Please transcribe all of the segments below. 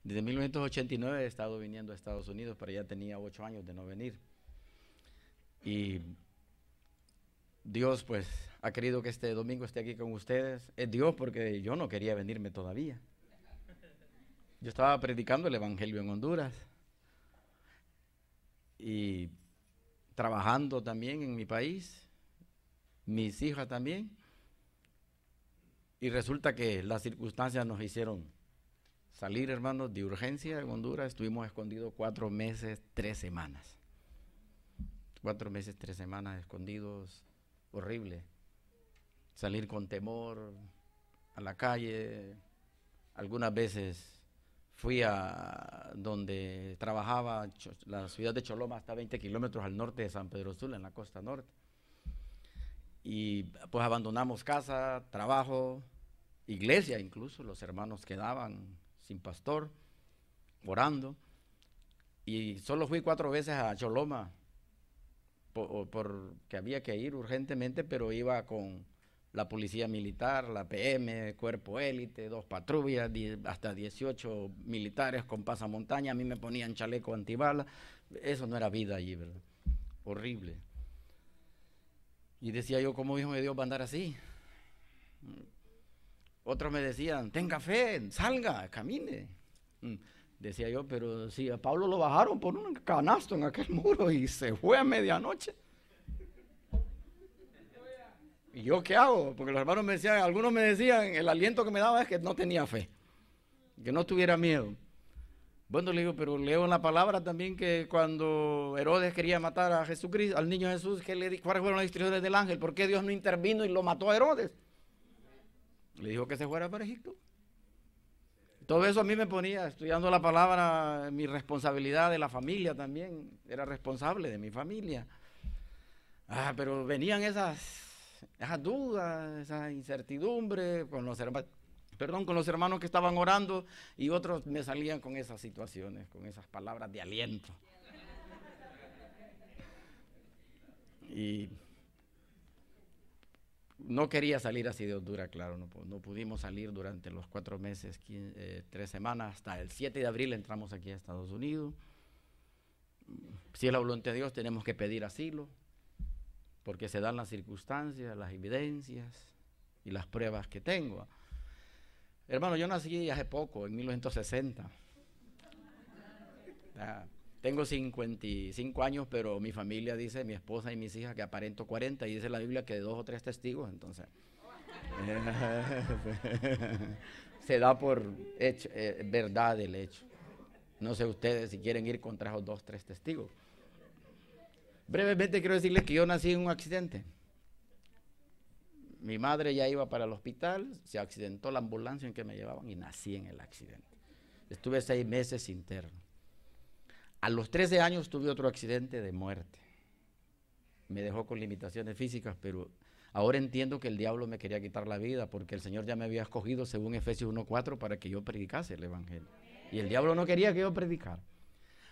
Desde 1989 he estado viniendo a Estados Unidos, pero ya tenía 8 años de no venir. Y Dios pues ha querido que este domingo esté aquí con ustedes. Es Dios porque yo no quería venirme todavía. Yo estaba predicando el Evangelio en Honduras y trabajando también en mi país, mis hijas también. Y resulta que las circunstancias nos hicieron salir, hermanos, de urgencia en Honduras. Estuvimos escondidos 4 meses, 3 semanas. 4 meses, 3 semanas escondidos, horrible. Salir con temor a la calle. Algunas veces fui a donde trabajaba, la ciudad de Choloma, hasta 20 kilómetros al norte de San Pedro Sula, en la costa norte. Y pues abandonamos casa, trabajo, iglesia incluso, los hermanos quedaban sin pastor, orando. Y solo fui 4 veces a Choloma, porque había que ir urgentemente, pero iba con la policía militar, la PM, cuerpo élite, 2 patrullas, hasta 18 militares con pasamontaña. A mí me ponían chaleco antibala. Eso no era vida allí, ¿verdad? Horrible. Y decía yo, ¿cómo hijo de Dios va a andar así? Otros me decían, tenga fe, salga, camine. Decía yo, pero si a Pablo lo bajaron por un canasto en aquel muro y se fue a medianoche. ¿Y yo qué hago? Porque los hermanos me decían, algunos me decían, el aliento que me daba es que no tenía fe, que no tuviera miedo. Bueno, le digo, pero leo en la palabra también que cuando Herodes quería matar a Jesucristo, al niño Jesús, ¿cuáles fueron las instrucciones del ángel? ¿Por qué Dios no intervino y lo mató a Herodes? Le dijo que se fuera para Egipto. Todo eso a mí me ponía, estudiando la palabra, mi responsabilidad de la familia también, era responsable de mi familia. Pero venían esas dudas, esa incertidumbre con los hermanos que estaban orando, y otros me salían con esas situaciones, con esas palabras de aliento. Y no quería salir así de Honduras, claro, no pudimos salir durante los 4 meses, 3 semanas, hasta el 7 de abril entramos aquí a Estados Unidos. Si es la voluntad de Dios, tenemos que pedir asilo, porque se dan las circunstancias, las evidencias y las pruebas que tengo. Hermano, yo nací hace poco, en 1960. Tengo 55 años, pero mi familia dice, mi esposa y mis hijas, que aparento 40, y dice la Biblia que de 2 o 3 testigos, entonces se da por hecho, verdad el hecho. No sé ustedes si quieren ir contra esos 2 o 3 testigos. Brevemente quiero decirles que yo nací en un accidente. Mi madre ya iba para el hospital, se accidentó la ambulancia en que me llevaban y nací en el accidente. Estuve 6 meses interno. A los 13 años tuve otro accidente de muerte. Me dejó con limitaciones físicas, pero ahora entiendo que el diablo me quería quitar la vida, porque el Señor ya me había escogido, según Efesios 1:4, para que yo predicase el Evangelio. Y el diablo no quería que yo predicara.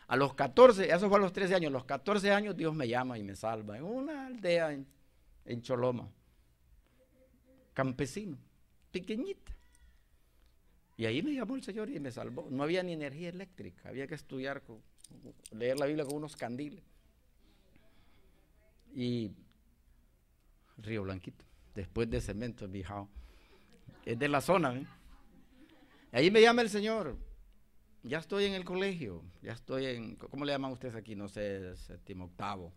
A los 14, eso fue a los 13 años, a los 14 años Dios me llama y me salva en una aldea en Choloma, campesino, pequeñita. Y ahí me llamó el Señor y me salvó. No había ni energía eléctrica, había que estudiar, leer la Biblia con unos candiles. Y Río Blanquito, después de Cemento, Bijao, es de la zona, ¿eh? Ahí me llama el Señor. Ya estoy en el colegio, ya estoy en, ¿cómo le llaman ustedes aquí? No sé, 7º, 8º.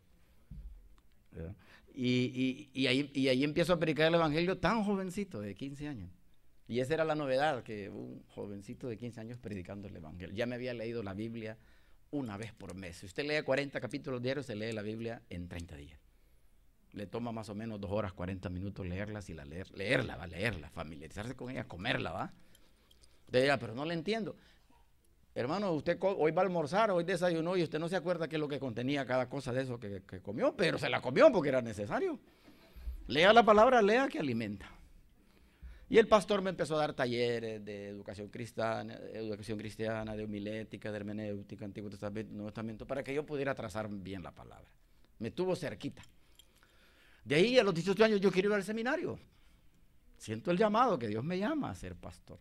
Y ahí empiezo a predicar el Evangelio tan jovencito, de 15 años. Y esa era la novedad, que un jovencito de 15 años predicando el Evangelio. Ya me había leído la Biblia una vez por mes. Si usted lee 40 capítulos diarios, se lee la Biblia en 30 días. Le toma más o menos 2 horas, 40 minutos leerlas y leerla, familiarizarse con ella, comerla, ¿va? Usted dirá, pero no la entiendo. Hermano, usted hoy va a almorzar, hoy desayunó y usted no se acuerda qué es lo que contenía cada cosa de eso que comió, pero se la comió porque era necesario. Lea la palabra, lea que alimenta. Y el pastor me empezó a dar talleres de educación cristiana, de homilética, de hermenéutica, Antiguo Testamento, Nuevo Testamento, para que yo pudiera trazar bien la palabra. Me tuvo cerquita. De ahí a los 18 años yo quiero ir al seminario. Siento el llamado que Dios me llama a ser pastor.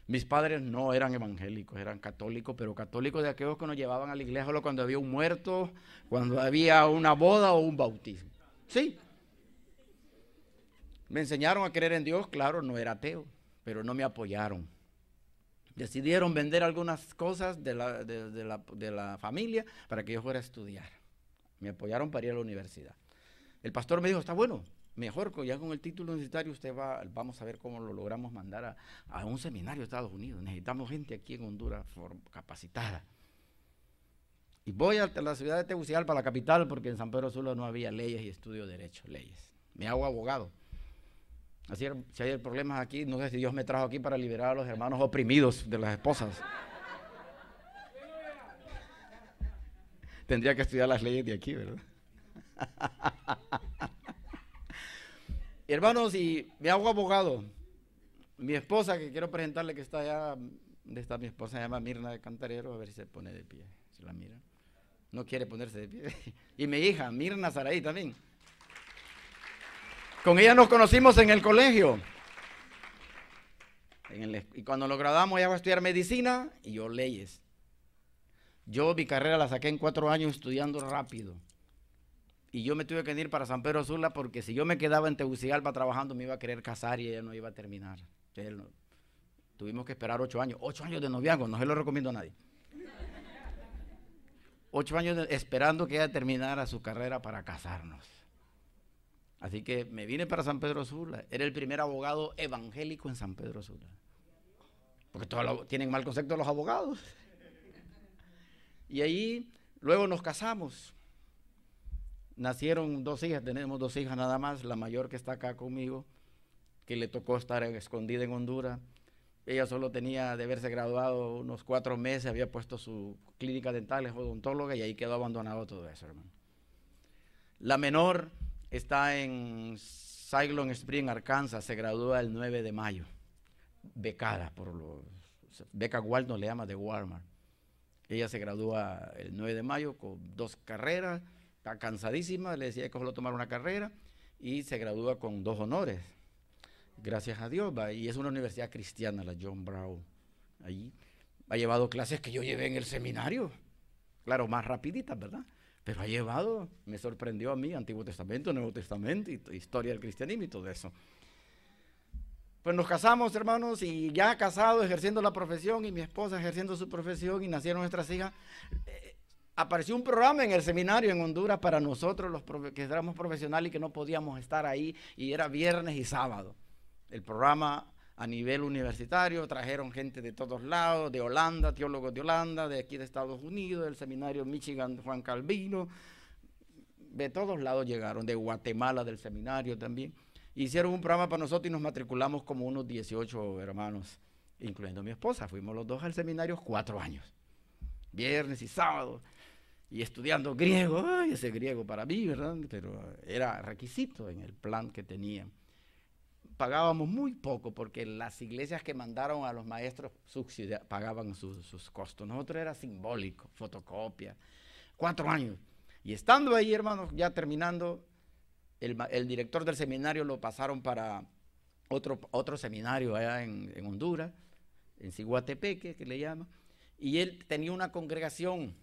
Mis padres no eran evangélicos, eran católicos, pero católicos de aquellos que nos llevaban a la iglesia solo cuando había un muerto, cuando había una boda o un bautismo. Sí. Me enseñaron a creer en Dios, claro, no era ateo, pero no me apoyaron. Decidieron vender algunas cosas de la familia para que yo fuera a estudiar. Me apoyaron para ir a la universidad. El pastor me dijo, está bueno, mejor ya con el título universitario vamos a ver cómo lo logramos mandar a un seminario de Estados Unidos. Necesitamos gente aquí en Honduras capacitada. Y voy a la ciudad de Tegucigalpa, la capital, porque en San Pedro Sula no había leyes y estudio derecho, leyes. Me hago abogado. Así, si hay problemas aquí, no sé si Dios me trajo aquí para liberar a los hermanos oprimidos de las esposas. Tendría que estudiar las leyes de aquí, ¿verdad? Hermanos, y me hago abogado. Mi esposa, que quiero presentarle, que está allá, ¿dónde está mi esposa? Se llama Mirna de Cantarero, a ver si se pone de pie, si la mira. No quiere ponerse de pie. Y mi hija, Mirna Saraí también. Con ella nos conocimos en el colegio. Y cuando nos graduamos, ella va a estudiar medicina y yo leyes. Yo mi carrera la saqué en 4 años estudiando rápido. Y yo me tuve que ir para San Pedro Sula porque si yo me quedaba en Tegucigalpa trabajando me iba a querer casar y ella no iba a terminar. Tuvimos que esperar 8 años. 8 años de noviazgo, no se lo recomiendo a nadie. 8 años esperando que ella terminara su carrera para casarnos. Así que me vine para San Pedro Sula. Era el primer abogado evangélico en San Pedro Sula. Porque todos tienen mal concepto los abogados. Y ahí luego nos casamos. Nacieron 2 hijas, tenemos 2 hijas nada más. La mayor que está acá conmigo, que le tocó estar escondida en Honduras. Ella solo tenía de haberse graduado unos 4 meses, había puesto su clínica dental, es odontóloga, y ahí quedó abandonado todo eso, hermano. La menor está en Siloam Spring, Arkansas, se gradúa el 9 de mayo, becada por beca Walton le llama de Walmart. Ella se gradúa el 9 de mayo con 2 carreras, está cansadísima, le decía que solo tomar una carrera y se gradúa con 2 honores. Gracias a Dios, y es una universidad cristiana, la John Brown. Allí ha llevado clases que yo llevé en el seminario, claro, más rapiditas, ¿verdad? Pero ha llevado, me sorprendió a mí, Antiguo Testamento, Nuevo Testamento, historia del cristianismo y todo eso. Pues nos casamos, hermanos, y ya casados, ejerciendo la profesión, y mi esposa ejerciendo su profesión, y nacieron nuestras hijas. Apareció un programa en el seminario en Honduras para nosotros, los que éramos profesionales y que no podíamos estar ahí, y era viernes y sábado. El programa a nivel universitario, trajeron gente de todos lados, de Holanda, teólogos de Holanda, de aquí de Estados Unidos, del seminario Michigan Juan Calvino, de todos lados llegaron, de Guatemala, del seminario también. Hicieron un programa para nosotros y nos matriculamos como unos 18 hermanos, incluyendo mi esposa. Fuimos los 2 al seminario 4 años, viernes y sábado, y estudiando griego. Ay, ese griego para mí, ¿verdad? Pero era requisito en el plan que tenían. Pagábamos muy poco porque las iglesias que mandaron a los maestros pagaban sus costos. Nosotros era simbólico, fotocopia, 4 años. Y estando ahí, hermanos, ya terminando, el director del seminario lo pasaron para otro seminario allá en Honduras, en Ciguatepeque, que le llama, y él tenía una congregación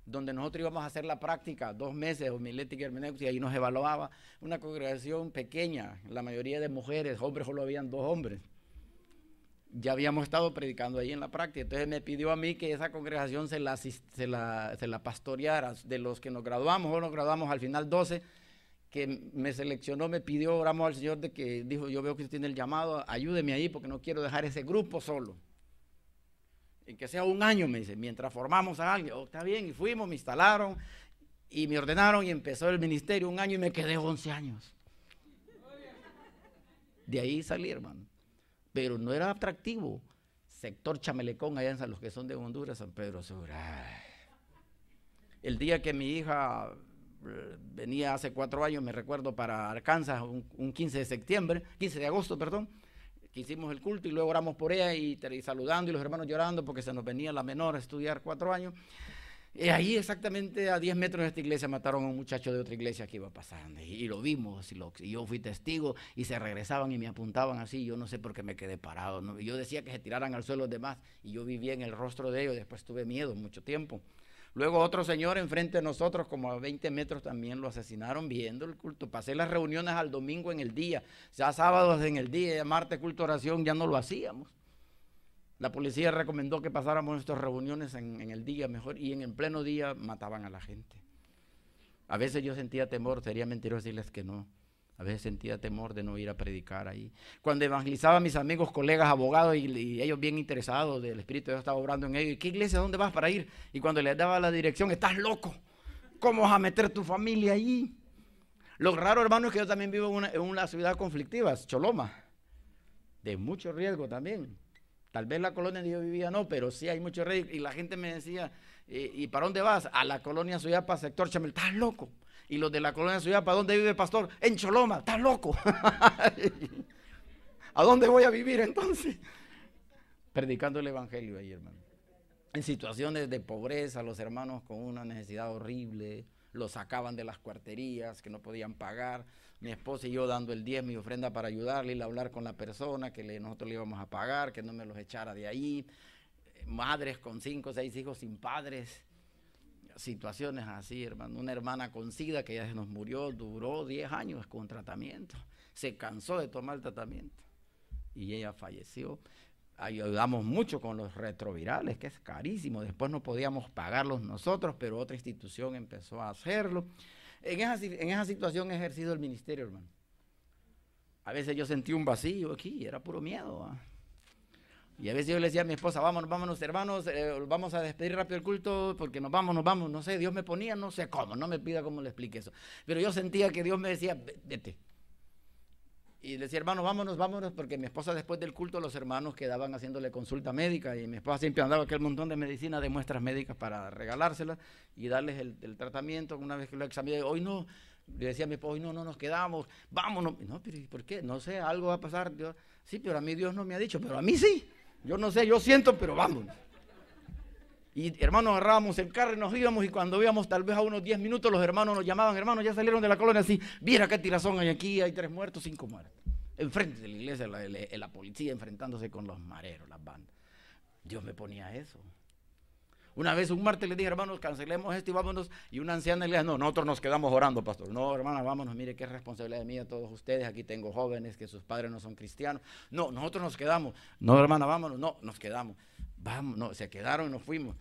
donde nosotros íbamos a hacer la práctica, 2 meses, homilética y hermenéutica, y ahí nos evaluaba, una congregación pequeña, la mayoría de mujeres, hombres solo habían 2 hombres. Ya habíamos estado predicando ahí en la práctica, entonces me pidió a mí que esa congregación se la pastoreara, de los que nos graduamos, o nos graduamos al final 12, que me seleccionó, me pidió, oramos al Señor, de que dijo, yo veo que usted tiene el llamado, ayúdeme ahí porque no quiero dejar ese grupo solo. En que sea 1 año, me dice, mientras formamos a alguien. Oh, está bien, y fuimos, me instalaron y me ordenaron y empezó el ministerio 1 año y me quedé 11 años. De ahí salí, hermano. Pero no era atractivo. Sector Chamelecón, allá en los que son de Honduras, San Pedro Sula. El día que mi hija venía hace 4 años, me recuerdo, para Arkansas, un 15 de septiembre, 15 de agosto, perdón, que hicimos el culto y luego oramos por ella y saludando y los hermanos llorando porque se nos venía la menor a estudiar 4 años. Y ahí exactamente a 10 metros de esta iglesia mataron a un muchacho de otra iglesia que iba pasando. Y lo vimos, y yo fui testigo, y se regresaban y me apuntaban así. Yo no sé por qué me quedé parado, ¿no? Yo decía que se tiraran al suelo los demás, y yo vivía en el rostro de ellos. Después tuve miedo mucho tiempo. Luego otro señor enfrente de nosotros, como a 20 metros, también lo asesinaron viendo el culto. Pasé las reuniones al domingo en el día, ya sábados en el día, ya martes culto oración, ya no lo hacíamos. La policía recomendó que pasáramos nuestras reuniones en el día mejor, y en el pleno día mataban a la gente. A veces yo sentía temor, sería mentiroso decirles que no. A veces sentía temor de no ir a predicar ahí. Cuando evangelizaba a mis amigos, colegas, abogados, y ellos bien interesados del Espíritu de Dios, estaba obrando en ellos. ¿Y qué iglesia, dónde vas para ir? Y cuando les daba la dirección, estás loco. ¿Cómo vas a meter tu familia allí? Lo raro, hermano, es que yo también vivo en una ciudad conflictiva, Choloma, de mucho riesgo también. Tal vez la colonia donde yo vivía no, pero sí hay mucho riesgo. Y la gente me decía, ¿y para dónde vas? A la colonia Suyapa, sector Chamel. ¿Estás loco? Y los de la colonia Suyapa, ¿dónde vive pastor? En Choloma. ¿Estás loco? ¿A dónde voy a vivir entonces? Predicando el evangelio ahí, hermano. En situaciones de pobreza, los hermanos con una necesidad horrible, los sacaban de las cuarterías que no podían pagar. Mi esposa y yo dando el diezmo y ofrenda para ayudarle, y hablar con la persona que nosotros le íbamos a pagar, que no me los echara de ahí. Madres con 5 o 6 hijos sin padres. Situaciones así, hermano. Una hermana con SIDA que ya se nos murió, duró 10 años con tratamiento. Se cansó de tomar el tratamiento y ella falleció. Ayudamos mucho con los retrovirales, que es carísimo. Después no podíamos pagarlos nosotros, pero otra institución empezó a hacerlo. En esa situación he ejercido el ministerio, hermano. A veces yo sentí un vacío aquí, era puro miedo. Y a veces yo le decía a mi esposa, vámonos hermanos, vamos a despedir rápido el culto porque nos vamos, no sé, Dios me ponía, no sé cómo, no me pida cómo le explique eso. Pero yo sentía que Dios me decía, vete. Y le decía, hermano, vámonos, porque mi esposa después del culto, los hermanos quedaban haciéndole consulta médica, y mi esposa siempre andaba aquel montón de medicina, de muestras médicas para regalárselas y darles el tratamiento. Una vez que lo examiné, hoy no, le decía a mi esposa, hoy no nos quedamos, vámonos. No, pero ¿por qué? No sé, algo va a pasar. Dios, sí, pero a mí Dios no me ha dicho, pero a mí sí. Yo no sé, yo siento, pero vámonos. Y hermanos, agarrábamos el carro y nos íbamos, y cuando íbamos tal vez a unos 10 minutos, los hermanos nos llamaban, hermanos, ya salieron de la colonia, así, mira qué tirazón hay aquí, hay 3 muertos, 5 muertos. Enfrente de la iglesia, la policía enfrentándose con los mareros, las bandas. Dios me ponía eso. Una vez, un martes, le dije, hermanos, cancelemos esto y vámonos. Y una anciana le dijo, no, nosotros nos quedamos orando, pastor. No, hermana, vámonos, mire qué responsabilidad mía todos ustedes. Aquí tengo jóvenes que sus padres no son cristianos. No, nosotros nos quedamos. No, hermana, vámonos. No, nos quedamos. Vamos, no, se quedaron y nos fuimos.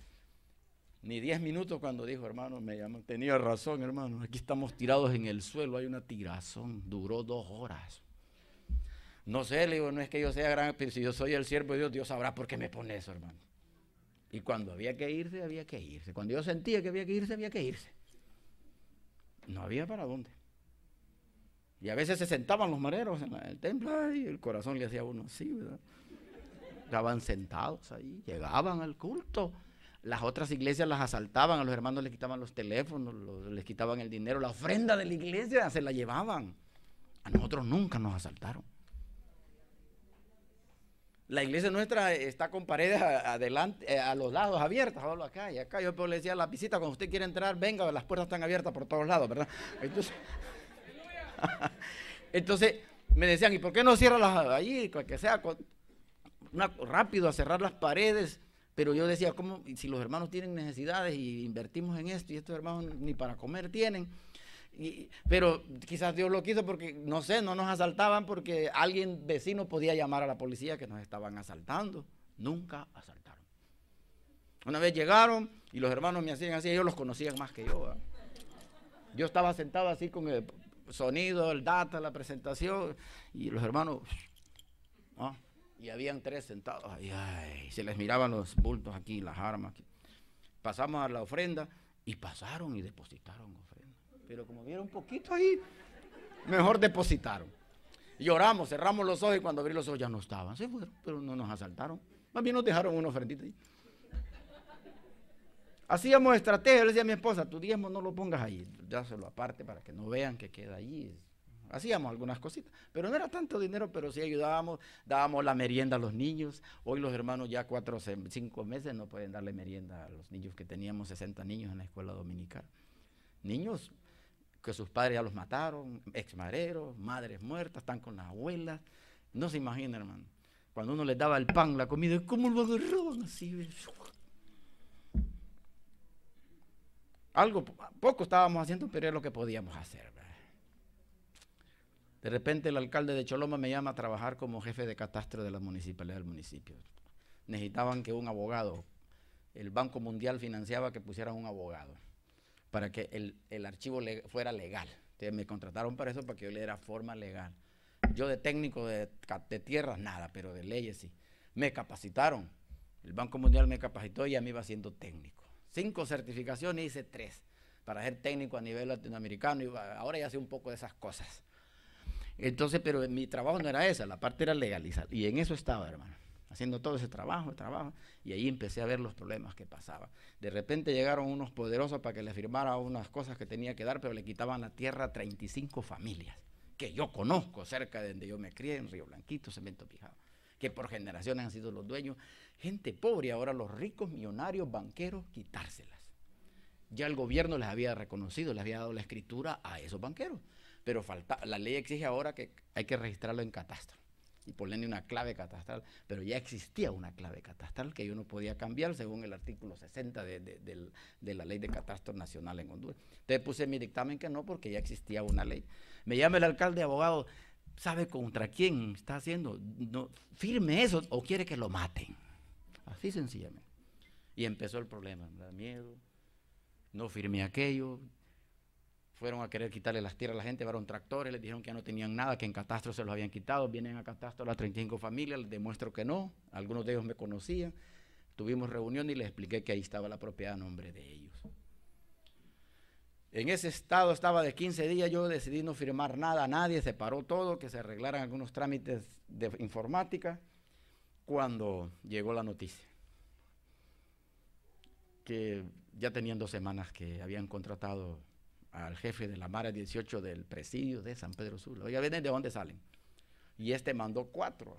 Ni 10 minutos cuando dijo, hermano, me llamó. Tenía razón, hermano, aquí estamos tirados en el suelo, hay una tirazón. Duró 2 horas. No sé, le digo, no es que yo sea gran, pero si yo soy el siervo de Dios, Dios sabrá por qué me pone eso, hermano. Y cuando había que irse, había que irse. Cuando yo sentía que había que irse, había que irse. No había para dónde. Y a veces se sentaban los mareros en el templo, y el corazón le hacía a uno así, ¿verdad? Estaban sentados ahí, llegaban al culto. Las otras iglesias las asaltaban, a los hermanos les quitaban los teléfonos, les quitaban el dinero, la ofrenda de la iglesia se la llevaban. A nosotros nunca nos asaltaron. La iglesia nuestra está con paredes adelante, a los lados abiertas, solo acá y acá. Yo le decía a la visita, cuando usted quiere entrar, venga, las puertas están abiertas por todos lados, ¿verdad? Entonces me decían, ¿y por qué no cierras allí? Que sea rápido a cerrar las paredes. Pero yo decía, ¿cómo? Si los hermanos tienen necesidades y invertimos en esto, y estos hermanos ni para comer tienen. Pero quizás Dios lo quiso porque, no sé, no nos asaltaban porque alguien vecino podía llamar a la policía que nos estaban asaltando. Nunca asaltaron. Una vez llegaron y los hermanos me hacían así, ellos los conocían más que yo, ¿verdad? Yo estaba sentado así con el sonido, el data, la presentación, y los hermanos, ¿no? Y habían 3 sentados, ay, se les miraban los bultos aquí, las armas. Aquí. Pasamos a la ofrenda y pasaron y depositaron ofrenda. Pero como vieron un poquito ahí, mejor depositaron. Y oramos, cerramos los ojos, y cuando abrí los ojos ya no estaban. Se fueron, pero no nos asaltaron. Más bien nos dejaron una ofrendita ahí. Hacíamos estrategia. Le decía a mi esposa, tu diezmo no lo pongas ahí, dáselo aparte para que no vean que queda ahí. hacíamos algunas cositas, pero no era tanto dinero, pero sí ayudábamos, dábamos la merienda a los niños. Hoy los hermanos ya 4 o 5 meses no pueden darle merienda a los niños, que teníamos 60 niños en la escuela dominical. Niños que sus padres ya los mataron, exmareros, madres muertas, están con las abuelas. No se imagina, hermano, cuando uno les daba el pan, la comida, ¿cómo lo agarraban así? Algo, poco estábamos haciendo, pero era lo que podíamos hacer, ¿verdad? De repente el alcalde de Choloma me llama a trabajar como jefe de catastro de la municipalidad del municipio. Necesitaban que un abogado, el Banco Mundial financiaba que pusieran un abogado para que el archivo fuera legal. Entonces me contrataron para eso, para que yo le diera forma legal. Yo de técnico de tierras nada, pero de leyes sí. Me capacitaron. El Banco Mundial me capacitó y ya me iba siendo técnico. 5 certificaciones, hice 3 para ser técnico a nivel latinoamericano, y ahora ya sé un poco de esas cosas. Entonces, pero mi trabajo no era esa, la parte era legalizar, y en eso estaba, hermano, haciendo todo ese trabajo, y ahí empecé a ver los problemas que pasaban. De repente llegaron unos poderosos para que le firmara unas cosas que tenía que dar, pero le quitaban la tierra a 35 familias, que yo conozco cerca de donde yo me crié, en Río Blanquito, Cemento Pijado, que por generaciones han sido los dueños, gente pobre, y ahora los ricos, millonarios, banqueros, quitárselas. Ya el gobierno les había reconocido, les había dado la escritura a esos banqueros, pero la ley exige ahora que hay que registrarlo en catastro y ponerle una clave catastral, pero ya existía una clave catastral que yo no podía cambiar según el artículo 60 de la ley de catastro nacional en Honduras. Entonces puse en mi dictamen que no, porque ya existía una ley. Me llama el alcalde, abogado, ¿sabe contra quién está haciendo? No, firme eso o quiere que lo maten. Así sencillamente. Y empezó el problema, me da miedo, no firmé aquello. Fueron a querer quitarle las tierras a la gente, llevaron tractores, les dijeron que ya no tenían nada, que en catastro se los habían quitado. Vienen a catastro a las 35 familias, les demuestro que no, algunos de ellos me conocían. Tuvimos reunión y les expliqué que ahí estaba la propiedad a nombre de ellos. En ese estado estaba de 15 días, yo decidí no firmar nada a nadie, se paró todo, que se arreglaran algunos trámites de informática, cuando llegó la noticia que ya tenían 2 semanas que habían contratado al jefe de la Mara 18 del presidio de San Pedro Sula. Oiga, ¿ven de dónde salen? Y mandó 4.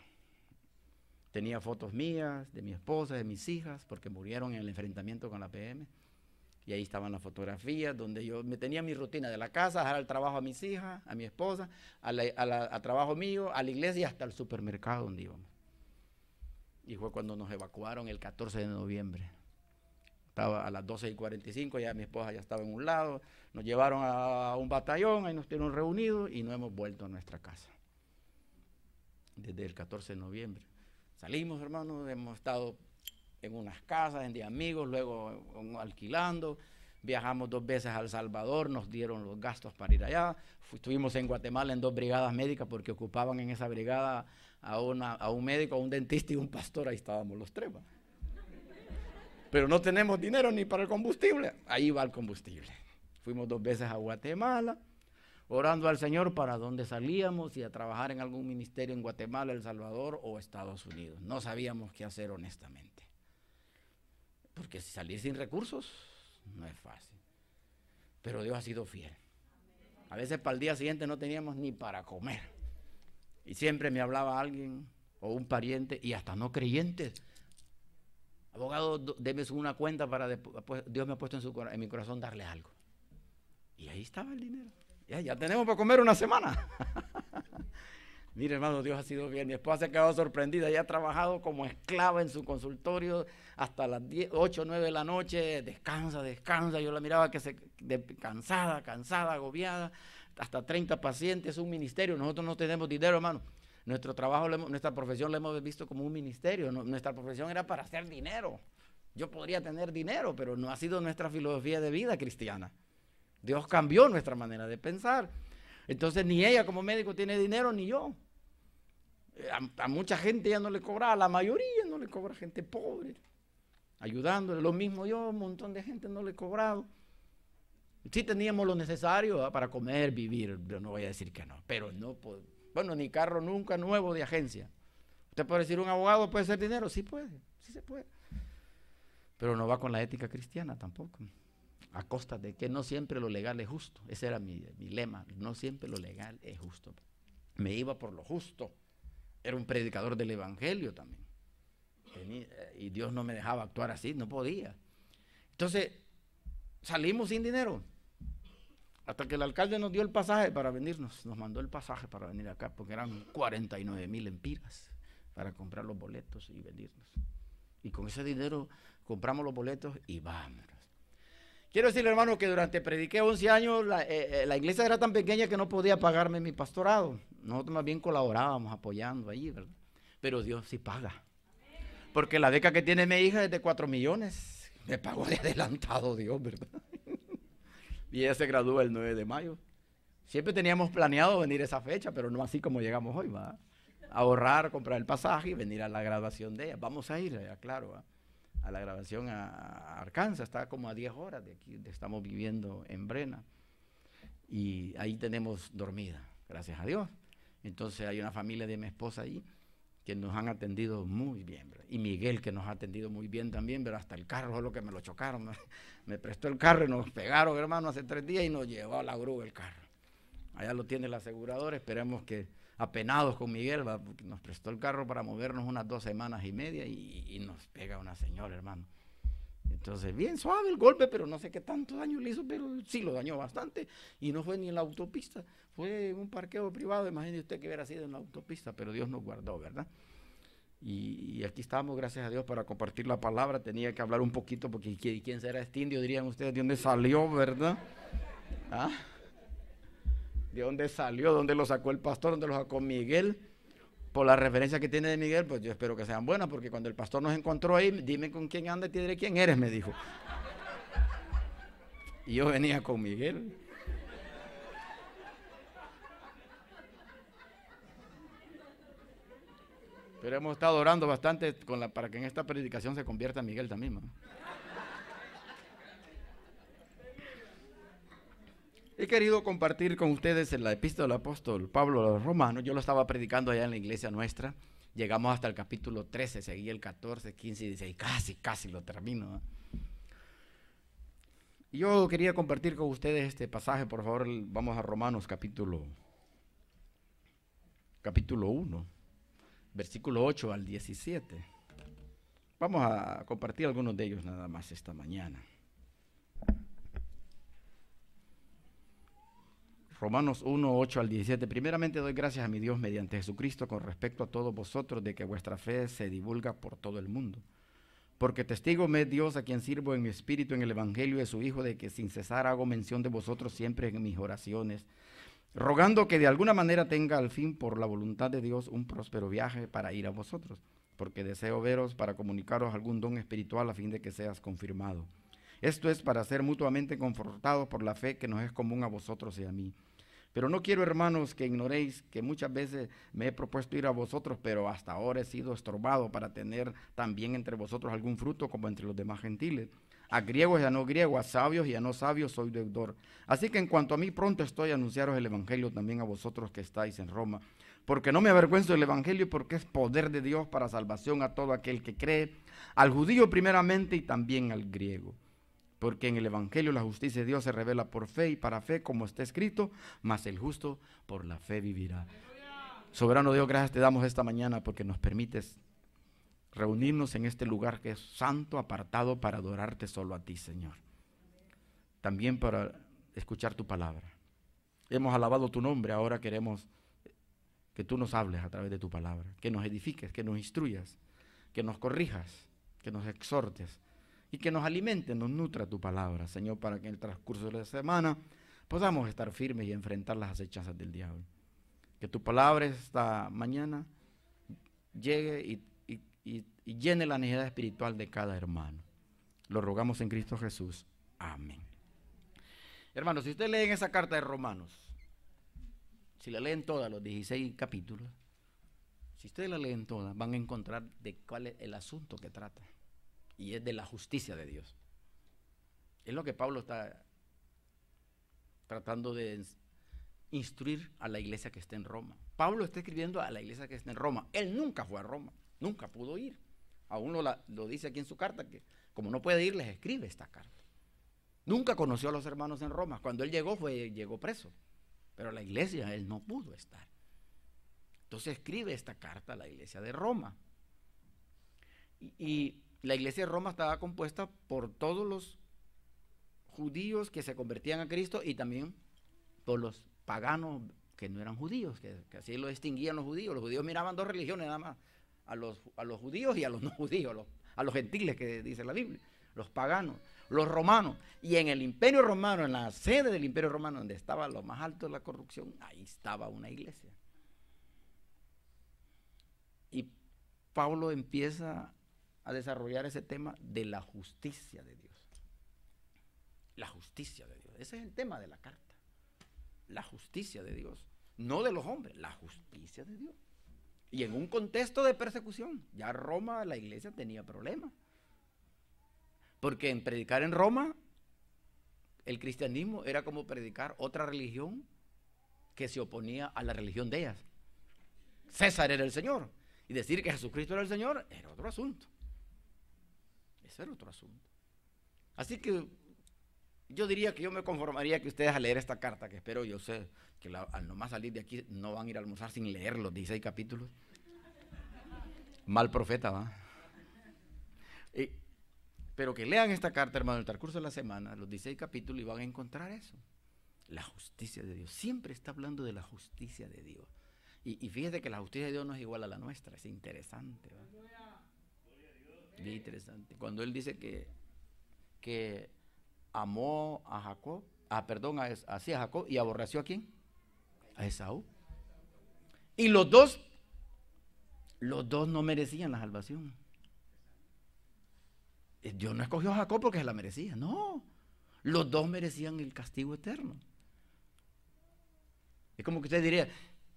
Tenía fotos mías, de mi esposa, de mis hijas, porque murieron en el enfrentamiento con la PM. Y ahí estaban las fotografías, donde yo me tenía mi rutina de la casa, dejar el trabajo a mis hijas, a mi esposa, al trabajo mío, a la iglesia y hasta el supermercado donde íbamos. Y fue cuando nos evacuaron el 14 de noviembre. Estaba a las 12:45, ya mi esposa ya estaba en un lado, nos llevaron a un batallón, ahí nos tienen reunidos y no hemos vuelto a nuestra casa. Desde el 14 de noviembre. Salimos, hermanos, hemos estado en unas casas, de amigos, luego alquilando, viajamos 2 veces a El Salvador, nos dieron los gastos para ir allá, estuvimos en Guatemala en 2 brigadas médicas porque ocupaban en esa brigada a un médico, a un dentista y un pastor, ahí estábamos los 3. Pero no tenemos dinero ni para el combustible, ahí va el combustible. Fuimos 2 veces a Guatemala, orando al Señor para dónde salíamos y a trabajar en algún ministerio en Guatemala, El Salvador o Estados Unidos. No sabíamos qué hacer honestamente, porque salir sin recursos no es fácil, pero Dios ha sido fiel. A veces para el día siguiente no teníamos ni para comer, y siempre me hablaba alguien o un pariente, y hasta no creyentes: abogado, deme una cuenta para después, Dios me ha puesto en mi corazón darle algo. Y ahí estaba el dinero. Ya tenemos para comer una semana. Mire, hermano, Dios ha sido bien. Mi esposa se ha quedado sorprendida. Ella ha trabajado como esclava en su consultorio hasta las 8 o 9 de la noche. Descansa. Yo la miraba cansada, agobiada. Hasta 30 pacientes, un ministerio. Nosotros no tenemos dinero, hermano. Nuestro trabajo, nuestra profesión la hemos visto como un ministerio. Nuestra profesión era para hacer dinero. Yo podría tener dinero, pero no ha sido nuestra filosofía de vida cristiana. Dios cambió nuestra manera de pensar. Entonces ni ella como médico tiene dinero, ni yo. A mucha gente ya no le cobraba, a la mayoría no le cobra, gente pobre, ayudándole. Lo mismo yo, un montón de gente no le he cobrado. Sí teníamos lo necesario para comer, vivir, yo no voy a decir que no, pero no, bueno, ni carro nunca nuevo de agencia. Usted puede decir, un abogado puede hacer dinero, sí puede, sí se puede, pero no va con la ética cristiana tampoco. a costa de que no siempre lo legal es justo. Ese era mi lema, no siempre lo legal es justo. Me iba por lo justo. Era un predicador del evangelio también. Y Dios no me dejaba actuar así, no podía. Entonces, salimos sin dinero. Hasta que el alcalde nos dio el pasaje para venirnos, nos mandó el pasaje para venir acá, porque eran 49,000 empiras para comprar los boletos y venirnos. Y con ese dinero compramos los boletos y vámonos. Quiero decirle, hermano, que durante prediqué 11 años, la iglesia era tan pequeña que no podía pagarme mi pastorado. Nosotros más bien colaborábamos apoyando allí, ¿verdad? Pero Dios sí paga. Porque la beca que tiene mi hija es de 4 millones. Me pagó de adelantado Dios, ¿verdad? Y ella se gradúa el 9 de mayo. Siempre teníamos planeado venir esa fecha, pero no así como llegamos hoy, ¿va? Ahorrar, comprar el pasaje y venir a la graduación de ella. Vamos a ir, claro, ¿va? A la grabación a Arkansas, está como a 10 horas de aquí, estamos viviendo en Brena, y ahí tenemos dormida, gracias a Dios. Entonces hay una familia de mi esposa ahí que nos han atendido muy bien, ¿verdad? Y Miguel, que nos ha atendido muy bien también, pero hasta el carro, solo que me lo chocaron, me prestó el carro y nos pegaron, hermano, hace 3 días y nos llevó a la grúa el carro. Allá lo tiene el asegurador, esperemos que apenados con Miguel, ¿va? Porque nos prestó el carro para movernos unas 2 semanas y media y nos pega una señora, hermano. Entonces, bien suave el golpe, pero no sé qué tanto daño le hizo, pero sí lo dañó bastante. Y no fue ni en la autopista, fue en un parqueo privado. Imagine usted que hubiera sido en la autopista, pero Dios nos guardó, ¿verdad? Y aquí estamos, gracias a Dios, para compartir la palabra. Tenía que hablar un poquito, porque ¿quién será este indio? Dirían ustedes, ¿de dónde salió, verdad? ¿Ah? ¿De dónde salió? ¿Dónde lo sacó el pastor? ¿Dónde lo sacó Miguel? Por la referencia que tiene de Miguel, pues yo espero que sean buenas, porque cuando el pastor nos encontró ahí, dime con quién anda y te diré quién eres, me dijo. Y yo venía con Miguel. Pero hemos estado orando bastante para que en esta predicación se convierta Miguel también, ¿no? He querido compartir con ustedes en la epístola del apóstol Pablo a los Romanos. Yo lo estaba predicando allá en la iglesia nuestra. Llegamos hasta el capítulo 13, seguí el 14, 15 y 16. Casi lo termino, ¿no? Y yo quería compartir con ustedes este pasaje. Por favor, vamos a Romanos capítulo 1, versículo 8 al 17. Vamos a compartir algunos de ellos nada más esta mañana. Romanos 1, 8 al 17. Primeramente doy gracias a mi Dios mediante Jesucristo con respecto a todos vosotros de que vuestra fe se divulga por todo el mundo. Porque testigo me es Dios, a quien sirvo en mi espíritu en el evangelio de su Hijo, de que sin cesar hago mención de vosotros siempre en mis oraciones, rogando que de alguna manera tenga al fin por la voluntad de Dios un próspero viaje para ir a vosotros, porque deseo veros para comunicaros algún don espiritual a fin de que seas confirmado. Esto es para ser mutuamente confortados por la fe que nos es común a vosotros y a mí. Pero no quiero, hermanos, que ignoréis que muchas veces me he propuesto ir a vosotros, pero hasta ahora he sido estorbado para tener también entre vosotros algún fruto como entre los demás gentiles. A griegos y a no griegos, a sabios y a no sabios soy deudor. Así que en cuanto a mí, pronto estoy a anunciaros el evangelio también a vosotros que estáis en Roma. Porque no me avergüenzo del evangelio, porque es poder de Dios para salvación a todo aquel que cree, al judío primeramente y también al griego. Porque en el evangelio la justicia de Dios se revela por fe y para fe, como está escrito, mas el justo por la fe vivirá. Soberano Dios, gracias te damos esta mañana porque nos permites reunirnos en este lugar que es santo, apartado para adorarte solo a ti, Señor. También para escuchar tu palabra. Hemos alabado tu nombre, ahora queremos que tú nos hables a través de tu palabra, que nos edifiques, que nos instruyas, que nos corrijas, que nos exhortes y que nos alimente, nos nutra tu palabra, Señor, para que en el transcurso de la semana podamos estar firmes y enfrentar las acechanzas del diablo. Que tu palabra esta mañana llegue y llene la necesidad espiritual de cada hermano. Lo rogamos en Cristo Jesús. Amén. Hermanos, si ustedes leen esa carta de Romanos, si la leen todas, los 16 capítulos, si ustedes la leen todas, van a encontrar de cuál es el asunto que trata. Y es de la justicia de Dios. Es lo que Pablo está tratando de instruir a la iglesia que está en Roma. Pablo está escribiendo a la iglesia que está en Roma. Él nunca fue a Roma, nunca pudo ir. Aún lo dice aquí en su carta, que como no puede ir, les escribe esta carta. Nunca conoció a los hermanos en Roma. Cuando él llegó, llegó preso. Pero la iglesia, él no pudo estar. Entonces escribe esta carta a la iglesia de Roma. Y la iglesia de Roma estaba compuesta por todos los judíos que se convertían a Cristo y también por los paganos que no eran judíos, que así lo distinguían los judíos. Los judíos miraban dos religiones nada más, a los judíos y a los no judíos, a los gentiles que dice la Biblia, los paganos, los romanos. Y en el Imperio Romano, en la sede del Imperio Romano, donde estaba lo más alto de la corrupción, ahí estaba una iglesia. Y Pablo empieza a desarrollar ese tema de la justicia de Dios. La justicia de Dios. Ese es el tema de la carta. La justicia de Dios. No de los hombres, la justicia de Dios. Y en un contexto de persecución. Ya Roma, la iglesia tenía problemas. Porque en predicar en Roma, el cristianismo era como predicar otra religión que se oponía a la religión de ellas. César era el Señor. Y decir que Jesucristo era el Señor era otro asunto. Ese era otro asunto. Así que yo diría que yo me conformaría que ustedes al leer esta carta, que espero yo sé que al nomás salir de aquí no van a ir a almorzar sin leer los 16 capítulos. Mal profeta, ¿va? Pero que lean esta carta, hermano, en el transcurso de la semana, los 16 capítulos, y van a encontrar eso. La justicia de Dios. Siempre está hablando de la justicia de Dios. Y fíjese que la justicia de Dios no es igual a la nuestra. Es interesante, ¿va? Bien interesante. Cuando él dice que amó a Jacob, a Jacob, y aborreció ¿a quién? A Esaú. Y los dos no merecían la salvación. Dios no escogió a Jacob porque se la merecía, no. Los dos merecían el castigo eterno. Es como que usted diría,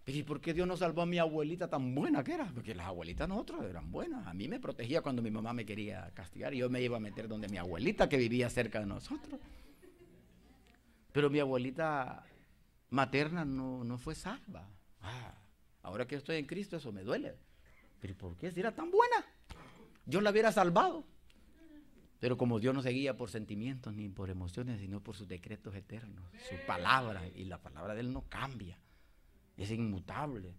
pero ¿y por qué Dios no salvó a mi abuelita tan buena que era? Porque las abuelitas nosotros eran buenas. A mí me protegía cuando mi mamá me quería castigar y yo me iba a meter donde mi abuelita que vivía cerca de nosotros. Pero mi abuelita materna no fue salva. Ahora que estoy en Cristo eso me duele. ¿Pero por qué? Si era tan buena, yo la hubiera salvado. Pero como Dios no se guía por sentimientos ni por emociones, sino por sus decretos eternos, su palabra, y la palabra de Él no cambia. Es inmutable.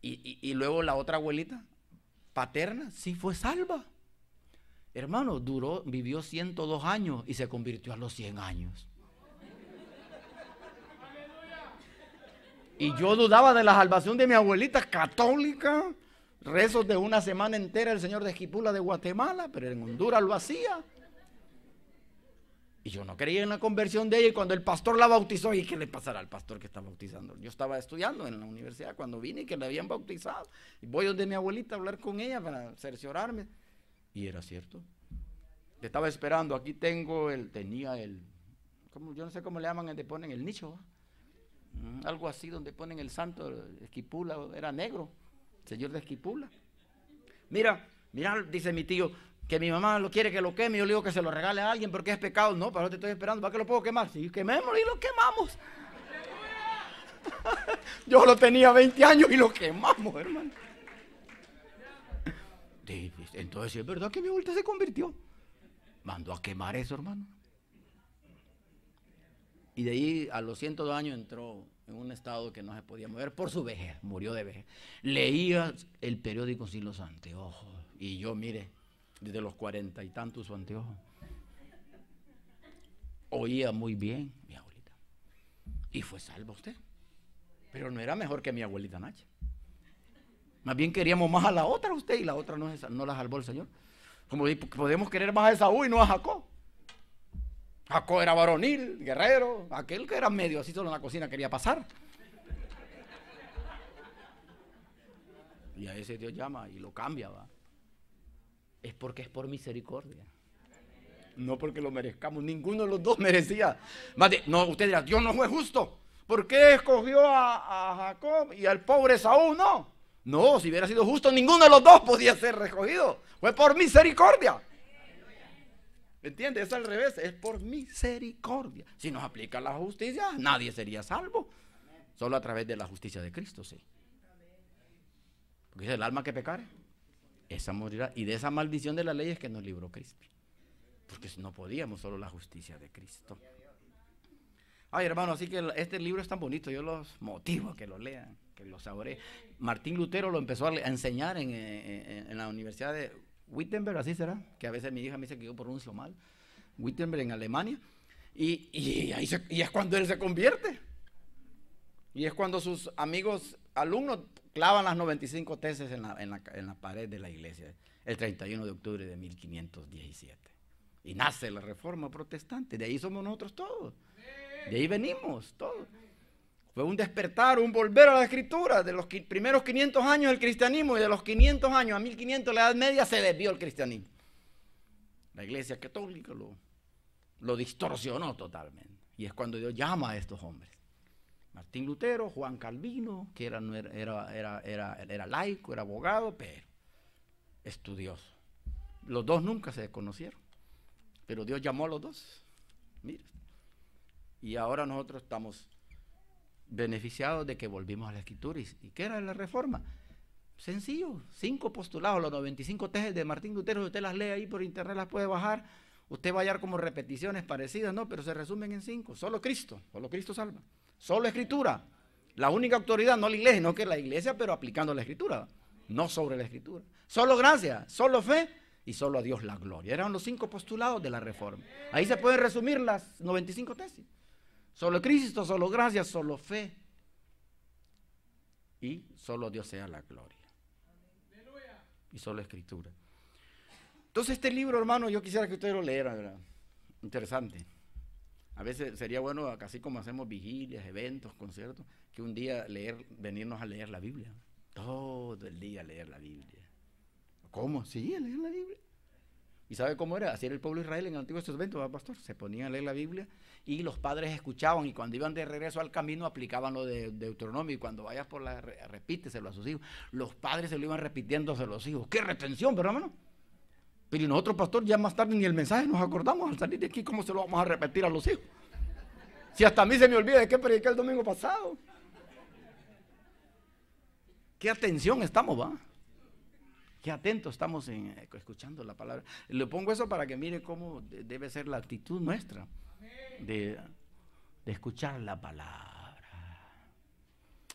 Y luego la otra abuelita paterna sí fue salva. Hermano, vivió 102 años y se convirtió a los 100 años. Y yo dudaba de la salvación de mi abuelita católica. Rezos de una semana entera el señor de Esquipula de Guatemala, pero en Honduras lo hacía. Y yo no creía en la conversión de ella, y cuando el pastor la bautizó, ¿y qué le pasará al pastor que está bautizando? Yo estaba estudiando en la universidad cuando vine y que la habían bautizado. Y voy donde mi abuelita a hablar con ella para cerciorarme. Y era cierto. Le estaba esperando, aquí tenía el, yo no sé cómo le llaman, donde ponen el nicho, ¿va? Algo así donde ponen el santo, Esquipula, era negro, señor de Esquipula. Mira, dice mi tío, que mi mamá lo quiere que lo queme, yo le digo que se lo regale a alguien porque es pecado. No, pero te estoy esperando, ¿para qué lo puedo quemar? Sí, quemémoslo y lo quemamos. Yo lo tenía 20 años y lo quemamos, hermano. Entonces, es verdad que mi abuelita se convirtió. Mandó a quemar eso, hermano. Y de ahí a los 102 años entró en un estado que no se podía mover por su vejez, murió de vejez. Leía el periódico sin los anteojos. Y yo, mire, desde los 40 y tantos su anteojo. Oía muy bien mi abuelita. Y fue salva usted. Pero no era mejor que mi abuelita Nacha. Más bien queríamos más a la otra usted y la otra no la salvó el Señor. Como podemos querer más a Esaú y no a Jacob. Jacob era varonil, guerrero, aquel que era medio así solo en la cocina quería pasar. Y a ese Dios llama y lo cambia, ¿va? Es porque es por misericordia. No porque lo merezcamos, ninguno de los dos merecía. No, usted dirá, Dios no fue justo. ¿Por qué escogió a Jacob y al pobre Esaú? No, si hubiera sido justo, ninguno de los dos podía ser recogido. Fue por misericordia. ¿Me entiendes? Es al revés, es por misericordia. Si nos aplica la justicia, nadie sería salvo. Solo a través de la justicia de Cristo, sí. Porque es el alma que pecare, esa morirá. Y de esa maldición de la ley es que nos libró Cristo. porque no podíamos, solo la justicia de Cristo. Ay, hermano, así que este libro es tan bonito, yo los motivo a que lo lean, que lo saboreen. Martín Lutero lo empezó a enseñar en la Universidad de Wittenberg, así será, que a veces mi hija me dice que yo pronuncio mal, Wittenberg en Alemania, y es cuando él se convierte, y es cuando sus amigos alumnos clavan las 95 tesis en la pared de la iglesia, el 31 de octubre de 1517, y nace la Reforma Protestante, de ahí somos nosotros todos. De ahí venimos todos. Fue un despertar, un volver a la Escritura. De los primeros 500 años del cristianismo y de los 500 años a 1500 la Edad Media se desvió el cristianismo. La Iglesia Católica lo distorsionó totalmente. Y es cuando Dios llama a estos hombres. Martín Lutero, Juan Calvino, que era laico, era abogado, pero estudioso. Los dos nunca se conocieron, pero Dios llamó a los dos. Mira. Y ahora nosotros estamos beneficiados de que volvimos a la Escritura. ¿Y qué era la Reforma? Sencillo, 5 postulados, los 95 tesis de Martín Lutero, usted las lee ahí por internet, las puede bajar, usted va a hallar como repeticiones parecidas, no, pero se resumen en 5, solo Cristo salva, solo Escritura, la única autoridad, no la iglesia, no que la iglesia, pero aplicando la Escritura, no sobre la Escritura, solo gracia, solo fe y solo a Dios la gloria. Eran los 5 postulados de la Reforma, ahí se pueden resumir las 95 tesis. Solo Cristo, solo gracia, solo fe y solo Dios sea la gloria y solo Escritura. Entonces este libro, hermano, yo quisiera que ustedes lo leyeran, ¿verdad? Interesante. A veces sería bueno, así como hacemos vigilias, eventos, conciertos, que un día venirnos a leer la Biblia, todo el día leer la Biblia. ¿Cómo? Sí, a leer la Biblia. ¿Y sabe cómo era? Así era el pueblo de Israel en el Antiguo Testamento, ¿verdad, pastor? Se ponían a leer la Biblia y los padres escuchaban, y cuando iban de regreso al camino aplicaban lo de Deuteronomio, y cuando vayas por repíteselo a sus hijos. Los padres se lo iban repitiéndose a los hijos. ¡Qué retención, pero hermano! Pero y nosotros, pastor, ya más tarde ni el mensaje nos acordamos al salir de aquí, ¿cómo se lo vamos a repetir a los hijos? Si hasta a mí se me olvida de qué prediqué el domingo pasado. ¿Qué atención estamos, va? Qué atentos estamos escuchando la palabra. Le pongo eso para que mire cómo debe ser la actitud nuestra de escuchar la palabra.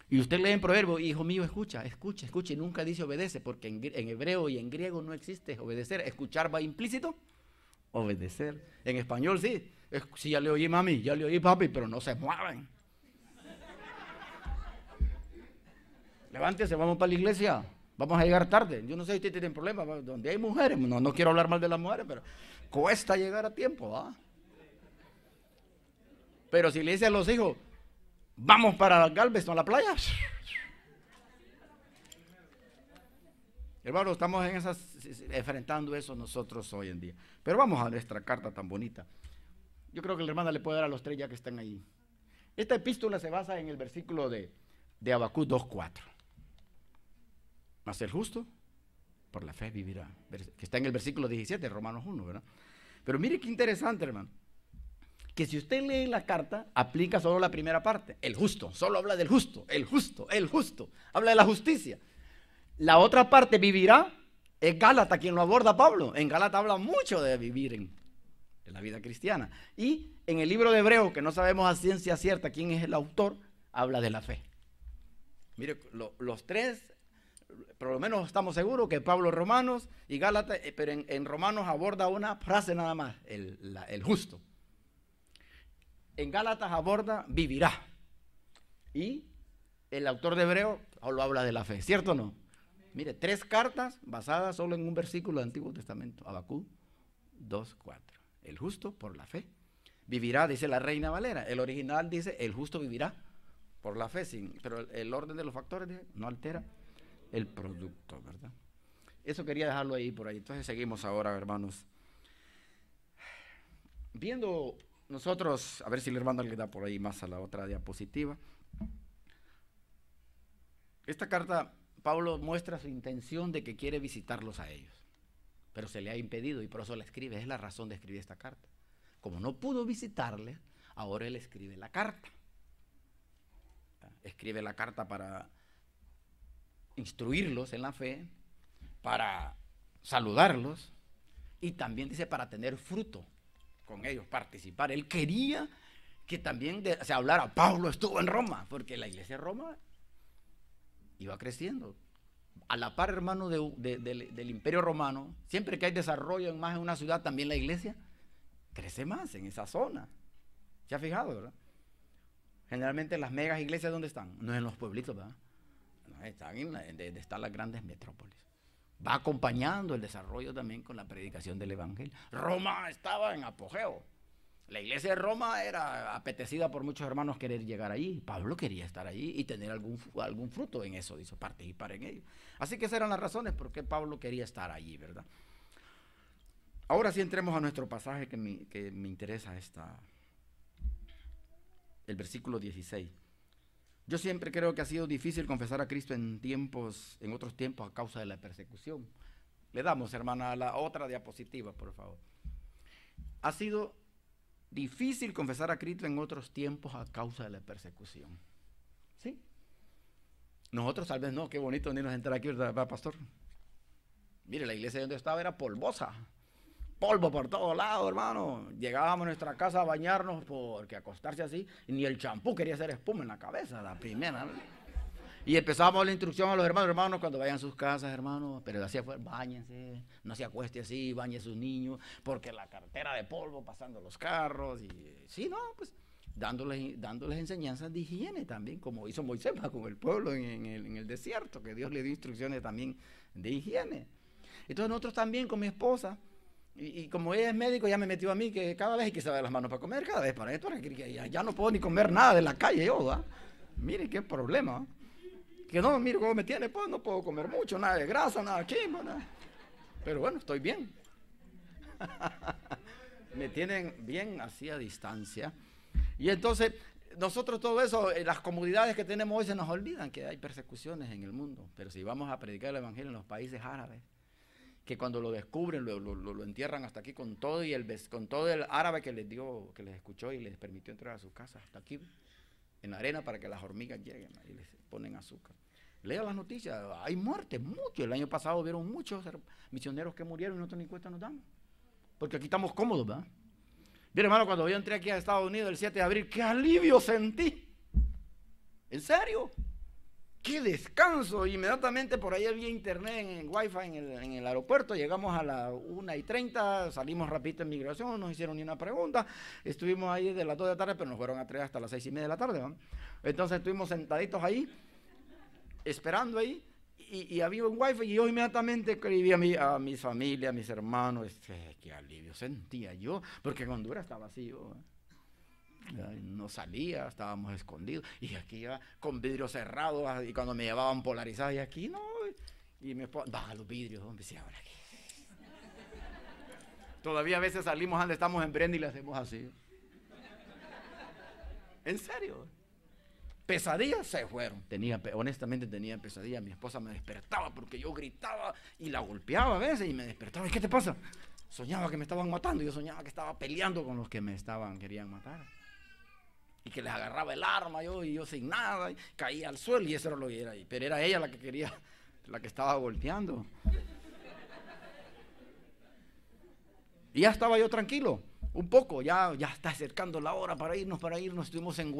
Y usted lee en Proverbios, hijo mío, escucha, y nunca dice obedece, porque en hebreo y en griego no existe obedecer. Escuchar va implícito, obedecer. En español sí, sí, ya le oí mami, ya le oí papi, pero no se mueven. Levántese, vamos para la iglesia. Vamos a llegar tarde. Yo no sé si usted tiene problemas. Donde hay mujeres, no quiero hablar mal de las mujeres, pero cuesta llegar a tiempo, ¿ah? Pero si le dice a los hijos, vamos para Galveston, a la playa. Hermano, estamos enfrentando eso nosotros hoy en día. Pero vamos a nuestra carta tan bonita. Yo creo que la hermana le puede dar a los 3 ya que están ahí. Esta epístola se basa en el versículo de Habacuc 2:4. Mas el justo por la fe vivirá, que está en el versículo 17 de Romanos 1, ¿verdad? Pero mire qué interesante, hermano, que si usted lee la carta, aplica solo la primera parte, el justo, solo habla del justo, el justo, habla de la justicia. La otra parte, vivirá, es Gálatas quien lo aborda Pablo. En Gálatas habla mucho de vivir en la vida cristiana. Y en el libro de Hebreos, que no sabemos a ciencia cierta quién es el autor, habla de la fe. Mire, los tres, por lo menos estamos seguros que Pablo Romanos y Gálatas, pero en Romanos aborda una frase nada más, el justo. En Gálatas aborda vivirá. Y el autor de Hebreo lo habla de la fe, ¿cierto o no? Mire, 3 cartas basadas solo en un versículo del Antiguo Testamento, Habacuc 2:4. El justo por la fe vivirá, dice la Reina Valera. El original dice el justo vivirá por la fe, pero el orden de los factores no altera el producto, ¿verdad? Eso quería dejarlo ahí por ahí. Entonces seguimos ahora, hermanos. Viendo nosotros, a ver si el hermano le da por ahí más a la otra diapositiva. Esta carta, Pablo muestra su intención de que quiere visitarlos a ellos, pero se le ha impedido y por eso la escribe. Es la razón de escribir esta carta. Como no pudo visitarle, ahora él escribe la carta. Escribe la carta para instruirlos en la fe, para saludarlos, Y también dice para tener fruto con ellos, participar. Él quería que también se hablara, Pablo estuvo en Roma, porque la iglesia de Roma iba creciendo. A la par, hermano, del Imperio Romano, siempre que hay desarrollo más en una ciudad, también la iglesia crece más en esa zona. ¿Se ha fijado, verdad? Generalmente las megas iglesias, ¿dónde están? No en los pueblitos, ¿verdad? No, están donde están las grandes metrópolis. Va acompañando el desarrollo también con la predicación del evangelio. Roma estaba en apogeo. La iglesia de Roma era apetecida por muchos hermanos querer llegar allí. Pablo quería estar allí y tener algún fruto en eso, dice, participar en ello. Así que esas eran las razones por qué Pablo quería estar allí, ¿verdad? Ahora sí entremos a nuestro pasaje que me interesa, el versículo 16. Yo siempre creo que ha sido difícil confesar a Cristo en otros tiempos a causa de la persecución. Le damos, hermana, a la otra diapositiva, por favor. Ha sido difícil confesar a Cristo en otros tiempos a causa de la persecución. ¿Sí? Nosotros tal vez no, qué bonito venirnos a entrar aquí, ¿verdad, pastor? Mire, la iglesia donde estaba era polvosa. Polvo por todos lados, hermano. Llegábamos a nuestra casa a bañarnos porque acostarse así, y ni el champú quería hacer espuma en la cabeza, la primera, ¿no? Y empezábamos la instrucción a los hermanos, cuando vayan a sus casas, hermanos, pero así afuera, báñense, no se acueste así, bañe a sus niños, porque la cartera de polvo pasando los carros, y sí, no, pues dándoles enseñanzas de higiene también, como hizo Moisés con el pueblo en el desierto, que Dios le dio instrucciones también de higiene. Entonces nosotros también con mi esposa, y como ella es médico, ya me metió a mí que cada vez hay que saber las manos para comer, cada vez para esto, ya no puedo ni comer nada de la calle yo, ¿verdad? Mire qué problema, ¿eh? Que no, mire cómo me tiene, pues no puedo comer mucho, nada de grasa, nada aquí, nada. Pero bueno, estoy bien. Me tienen bien así a distancia. Y entonces, nosotros todo eso, las comodidades que tenemos hoy se nos olvidan que hay persecuciones en el mundo. Pero si vamos a predicar el evangelio en los países árabes, que cuando lo descubren, lo entierran hasta aquí con todo el árabe que les escuchó y les permitió entrar a sus casas, hasta aquí, en la arena para que las hormigas lleguen y les ponen azúcar. Lea las noticias, hay muertes, muchos. El año pasado vieron muchos misioneros que murieron y nosotros ni cuenta nos damos. Porque aquí estamos cómodos, ¿verdad? Bien, hermano, cuando yo entré aquí a Estados Unidos el 7 de abril, ¡qué alivio sentí! ¿En serio? ¡Qué descanso! Inmediatamente por ahí había internet en Wi-Fi en el aeropuerto. Llegamos a las 1:30, salimos rapidito en migración, no nos hicieron ni una pregunta. Estuvimos ahí desde las 2 de la tarde, pero nos fueron a traer hasta las 6:30 de la tarde, ¿no? Entonces estuvimos sentaditos ahí, esperando ahí, y había un Wi-Fi, y yo inmediatamente escribí a mi familia, a mis hermanos. ¡Qué alivio sentía yo! Porque en Honduras estaba así yo, no salía, estábamos escondidos, y aquí ya con vidrios cerrados, y cuando me llevaban polarizados, y aquí no, y me baja los vidrios, hombre, sí, ahora aquí. Todavía a veces salimos donde estamos en Brenda y le hacemos así. ¿En serio? Pesadillas se fueron. Honestamente tenía pesadillas. Mi esposa me despertaba porque yo gritaba y la golpeaba a veces y me despertaba. ¿Y qué te pasa? Soñaba que me estaban matando. Yo soñaba que estaba peleando con los que querían matar. Y que les agarraba el arma y yo sin nada, y caía al suelo, y eso era lo que era. Pero era ella la que estaba golpeando. Y ya estaba yo tranquilo, un poco, ya está acercando la hora para irnos. Estuvimos en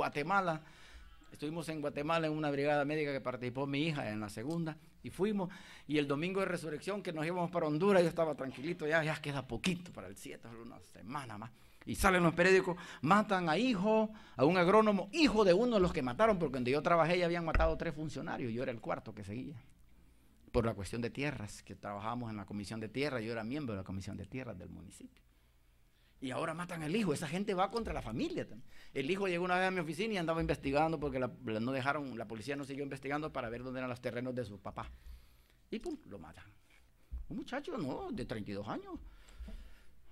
Guatemala en una brigada médica que participó mi hija en la segunda, y fuimos, y el domingo de resurrección que nos íbamos para Honduras, yo estaba tranquilito, ya queda poquito para el 7, una semana más. Y salen los periódicos, matan a un agrónomo, hijo de uno de los que mataron, porque donde yo trabajé ya habían matado 3 funcionarios, yo era el cuarto que seguía, por la cuestión de tierras, que trabajábamos en la comisión de tierras, yo era miembro de la comisión de tierras del municipio. Y ahora matan al hijo, esa gente va contra la familia también. El hijo llegó una vez a mi oficina y andaba investigando, porque la policía no siguió investigando para ver dónde eran los terrenos de su papá. Y pum, lo matan. Un muchacho, ¿no?, de 32 años.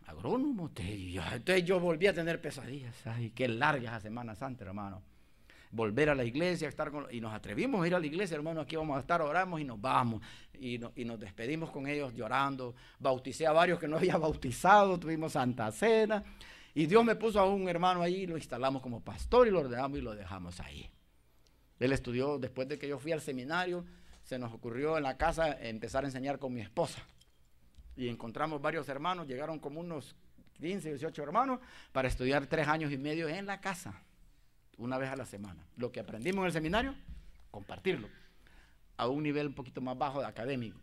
Agrónomo, entonces yo volví a tener pesadillas. Ay, qué larga esa Semana Santa, hermano. Volver a la iglesia, y nos atrevimos a ir a la iglesia, hermano, aquí vamos a estar, oramos y nos vamos. Y nos despedimos con ellos llorando. Bauticé a varios que no había bautizado, tuvimos Santa Cena. Y Dios me puso a un hermano ahí, lo instalamos como pastor y lo ordenamos y lo dejamos ahí. Él estudió, después de que yo fui al seminario, se nos ocurrió en la casa empezar a enseñar con mi esposa. Y encontramos varios hermanos, llegaron como unos 15, 18 hermanos, para estudiar 3 años y medio en la casa, una vez a la semana. Lo que aprendimos en el seminario, compartirlo, a un nivel un poquito más bajo de académico.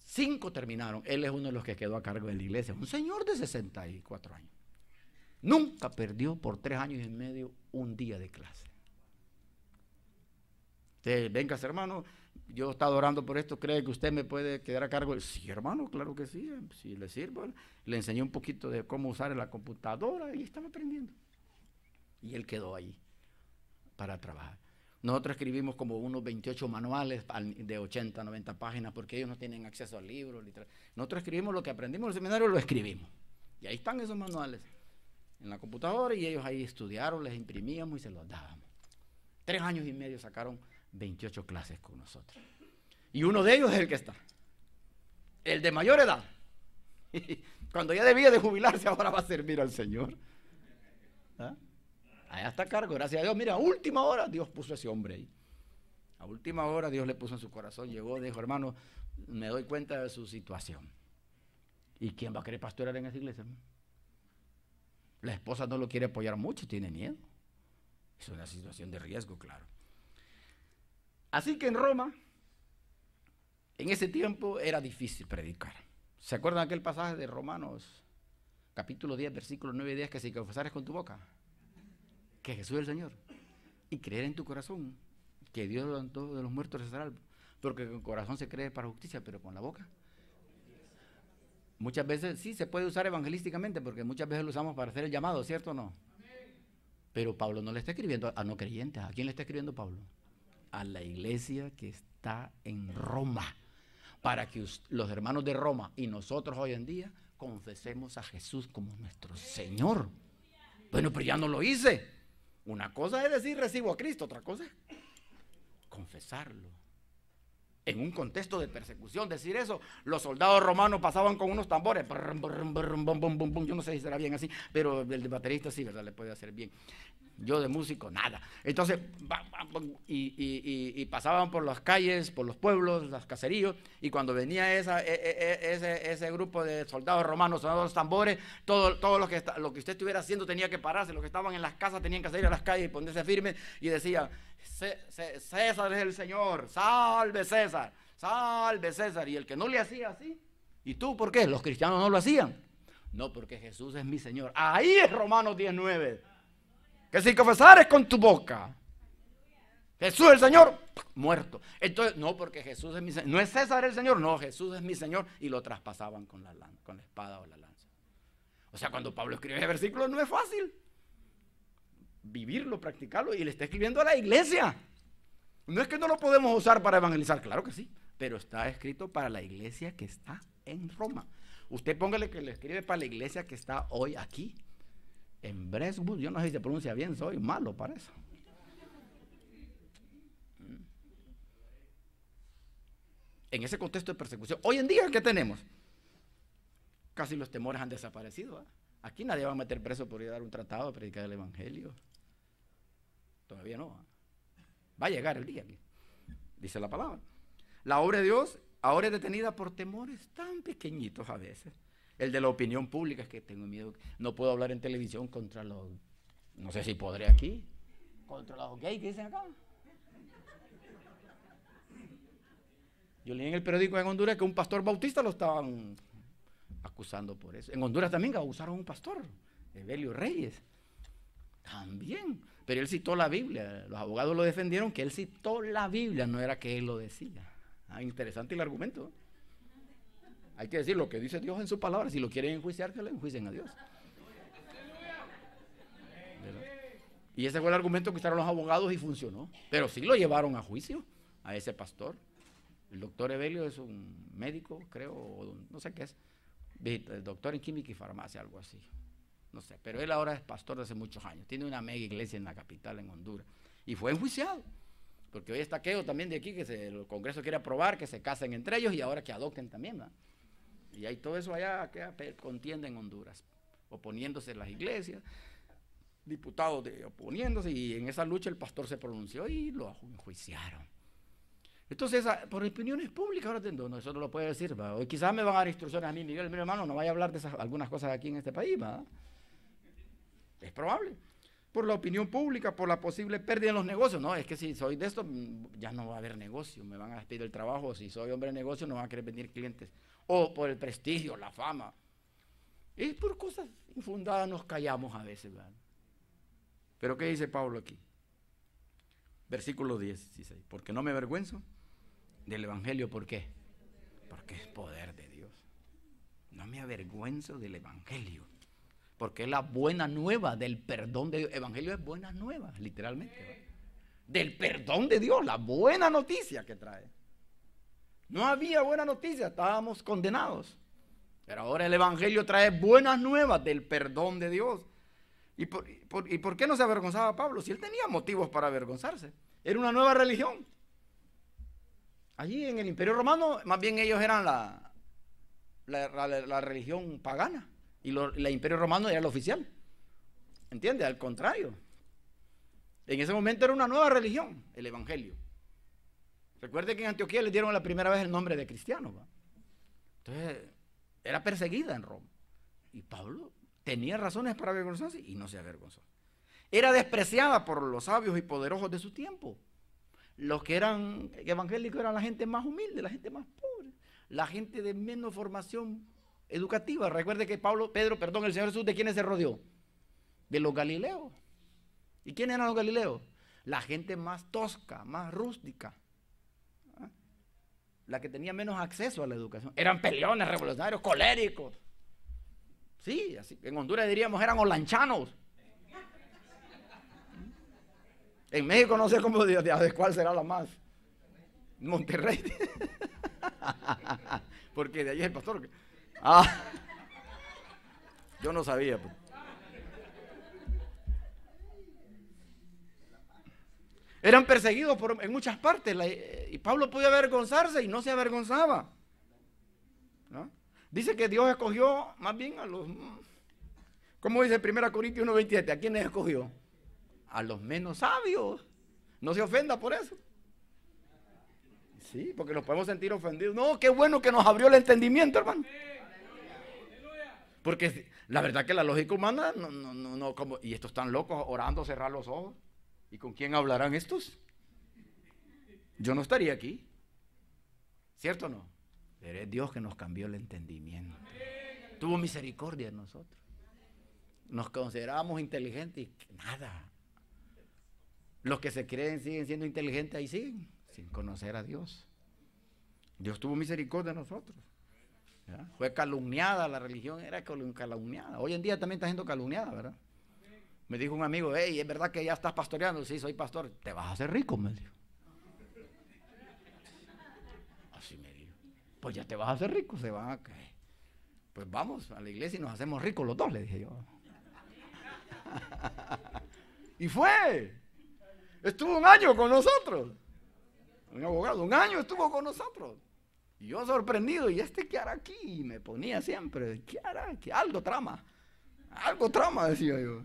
5 terminaron, él es uno de los que quedó a cargo de la iglesia, un señor de 64 años. Nunca perdió por 3 años y medio un día de clase. Venga, hermano, yo he estado orando por esto, ¿cree que usted me puede quedar a cargo? Sí, hermano, claro que sí, si le sirvo. Le enseñé un poquito de cómo usar la computadora y estaba aprendiendo. Y él quedó ahí para trabajar. Nosotros escribimos como unos 28 manuales de 80, 90 páginas, porque ellos no tienen acceso al libro. Nosotros escribimos lo que aprendimos en el seminario, lo escribimos. Y ahí están esos manuales en la computadora y ellos ahí estudiaron, les imprimíamos y se los dábamos. 3 años y medio sacaron 28 clases con nosotros. Y uno de ellos es el que está, el de mayor edad. Cuando ya debía de jubilarse, ahora va a servir al Señor. ¿Ah? Allá está a cargo, gracias a Dios. Mira, a última hora Dios puso a ese hombre ahí. A última hora Dios le puso en su corazón, llegó, dijo, hermano, me doy cuenta de su situación. ¿Y quién va a querer pastorear en esa iglesia? La esposa no lo quiere apoyar mucho, tiene miedo. Es una situación de riesgo, claro. Así que en Roma, en ese tiempo era difícil predicar. ¿Se acuerdan aquel pasaje de Romanos, capítulo 10, versículos 9 y 10, que si confesares con tu boca que Jesús es el Señor y creer en tu corazón que Dios levantó de los muertos se salva, porque con el corazón se cree para justicia, pero con la boca? Muchas veces sí se puede usar evangelísticamente, porque muchas veces lo usamos para hacer el llamado, ¿cierto o no? Pero Pablo no le está escribiendo a no creyentes. ¿A quién le está escribiendo Pablo? A la iglesia que está en Roma, para que los hermanos de Roma y nosotros hoy en día confesemos a Jesús como nuestro Señor. Bueno, pero ya no lo hice. Una cosa es decir recibo a Cristo, otra cosa es confesarlo. En un contexto de persecución, decir eso, los soldados romanos pasaban con unos tambores, yo no sé si será bien así, pero el baterista sí, ¿verdad? Le puede hacer bien. Yo de músico, nada. Entonces, y pasaban por las calles, por los pueblos, los caseríos, y cuando venía ese grupo de soldados romanos sonando los tambores, todo lo que usted estuviera haciendo tenía que pararse, los que estaban en las casas tenían que salir a las calles y ponerse firmes, y decía, César es el Señor, salve César, salve César. Y el que no le hacía así, ¿y tú por qué? Los cristianos no lo hacían. No, porque Jesús es mi Señor. Ahí es Romanos 19. Que si confesares con tu boca Jesús es el Señor, muerto. Entonces, no, porque Jesús es mi Señor. No es César el Señor, no, Jesús es mi Señor. Y lo traspasaban con la espada o la lanza. O sea, cuando Pablo escribe ese versículo no es fácil vivirlo, practicarlo, y le está escribiendo a la iglesia. No es que no lo podemos usar para evangelizar, claro que sí, pero está escrito para la iglesia que está en Roma. Usted póngale que le escribe para la iglesia que está hoy aquí en Brentwood. Yo no sé si se pronuncia bien, soy malo para eso. En ese contexto de persecución, hoy en día, ¿qué tenemos? Casi los temores han desaparecido, ¿eh? Aquí nadie va a meter preso por ir a dar un tratado, a predicar el evangelio. Todavía no. Va a llegar el día, dice la palabra. La obra de Dios ahora es detenida por temores tan pequeñitos a veces. El de la opinión pública, es que tengo miedo, no puedo hablar en televisión contra los, no sé si podré aquí, contra los gays que dicen acá. Yo leí en el periódico en Honduras que un pastor bautista lo estaban acusando por eso. En Honduras también acusaron a un pastor, Evelio Reyes, también. Pero él citó la Biblia, los abogados lo defendieron que él citó la Biblia, no era que él lo decía. Interesante el argumento. Hay que decir lo que dice Dios en su palabra. Si lo quieren enjuiciar, que lo enjuicien a Dios. ¿Verdad? Y ese fue el argumento que usaron los abogados y funcionó. Pero sí lo llevaron a juicio a ese pastor. El doctor Evelio es un médico, creo, o no sé qué es. Doctor en química y farmacia, algo así. No sé, pero él ahora es pastor de hace muchos años. Tiene una mega iglesia en la capital, en Honduras. Y fue enjuiciado. Porque hoy está aquello también de aquí, que el Congreso quiere aprobar que se casen entre ellos y ahora que adopten también, ¿verdad? Y hay todo eso allá que contienda en Honduras, oponiéndose las iglesias, diputados oponiéndose, y en esa lucha el pastor se pronunció y lo enjuiciaron. Entonces, por opiniones públicas, ahora no, eso no lo puede decir, ¿va? Hoy quizás me van a dar instrucciones a mí, Miguel, mi hermano, no vaya a hablar de algunas cosas aquí en este país, ¿va? Es probable. Por la opinión pública, por la posible pérdida en los negocios. No, es que si soy de esto, ya no va a haber negocio, me van a despedir del trabajo. Si soy hombre de negocio, no van a querer venir clientes. O por el prestigio, la fama. Y por cosas infundadas nos callamos a veces, ¿verdad? Pero ¿qué dice Pablo aquí? Versículo 16. Porque no me avergüenzo del evangelio. ¿Por qué? Porque es poder de Dios. No me avergüenzo del evangelio. Porque es la buena nueva del perdón de Dios. Evangelio es buenas nuevas, literalmente, ¿verdad? Del perdón de Dios, la buena noticia que trae. No había buena noticia, estábamos condenados. Pero ahora el evangelio trae buenas nuevas del perdón de Dios. ¿Y por qué no se avergonzaba Pablo? Si él tenía motivos para avergonzarse. Era una nueva religión. Allí en el Imperio Romano, más bien ellos eran la religión pagana. Y el Imperio Romano era el oficial. ¿Entiende? Al contrario. En ese momento era una nueva religión, el evangelio. Recuerde que en Antioquía les dieron la primera vez el nombre de cristiano, ¿va? Entonces, era perseguida en Roma. Y Pablo tenía razones para avergonzarse y no se avergonzó. Era despreciada por los sabios y poderosos de su tiempo. Los que eran evangélicos eran la gente más humilde, la gente más pobre, la gente de menos formación educativa. Recuerde que el Señor Jesús, ¿de quiénes se rodeó? De los galileos. ¿Y quiénes eran los galileos? La gente más tosca, más rústica, ¿ah? La que tenía menos acceso a la educación. Eran peleones, revolucionarios, coléricos. Sí, así, en Honduras diríamos eran olanchanos. En México no sé cómo de cuál será la más. Monterrey. Porque de ahí es el pastor. Yo no sabía. Pues. Eran perseguidos en muchas partes. Y Pablo podía avergonzarse y no se avergonzaba, ¿no? Dice que Dios escogió más bien a los... ¿Cómo dice 1 Corintios 1:27? ¿A quiénes escogió? A los menos sabios. No se ofenda por eso. Sí, porque nos podemos sentir ofendidos. No, qué bueno que nos abrió el entendimiento, hermano. Porque la verdad que la lógica humana no como, y estos están locos orando, cerrar los ojos. ¿Y con quién hablarán estos? Yo no estaría aquí. ¿Cierto o no? Pero es Dios que nos cambió el entendimiento. Tuvo misericordia en nosotros. Nos considerábamos inteligentes y nada. Los que se creen siguen siendo inteligentes, ahí siguen, sin conocer a Dios. Dios tuvo misericordia de nosotros. ¿Ya? Fue calumniada, la religión era calumniada. Hoy en día también está siendo calumniada, ¿verdad? Me dijo un amigo, hey, ¿es verdad que ya estás pastoreando? Sí, soy pastor. Te vas a hacer rico, me dijo. Así me dijo. Pues ya te vas a hacer rico, se van a caer. Pues vamos a la iglesia y nos hacemos ricos los dos, le dije yo. Y fue. Estuvo un año con nosotros. Un abogado, un año estuvo con nosotros. Y yo sorprendido, ¿y qué hará aquí? Y me ponía siempre, ¿qué hará? Que algo trama, decía yo.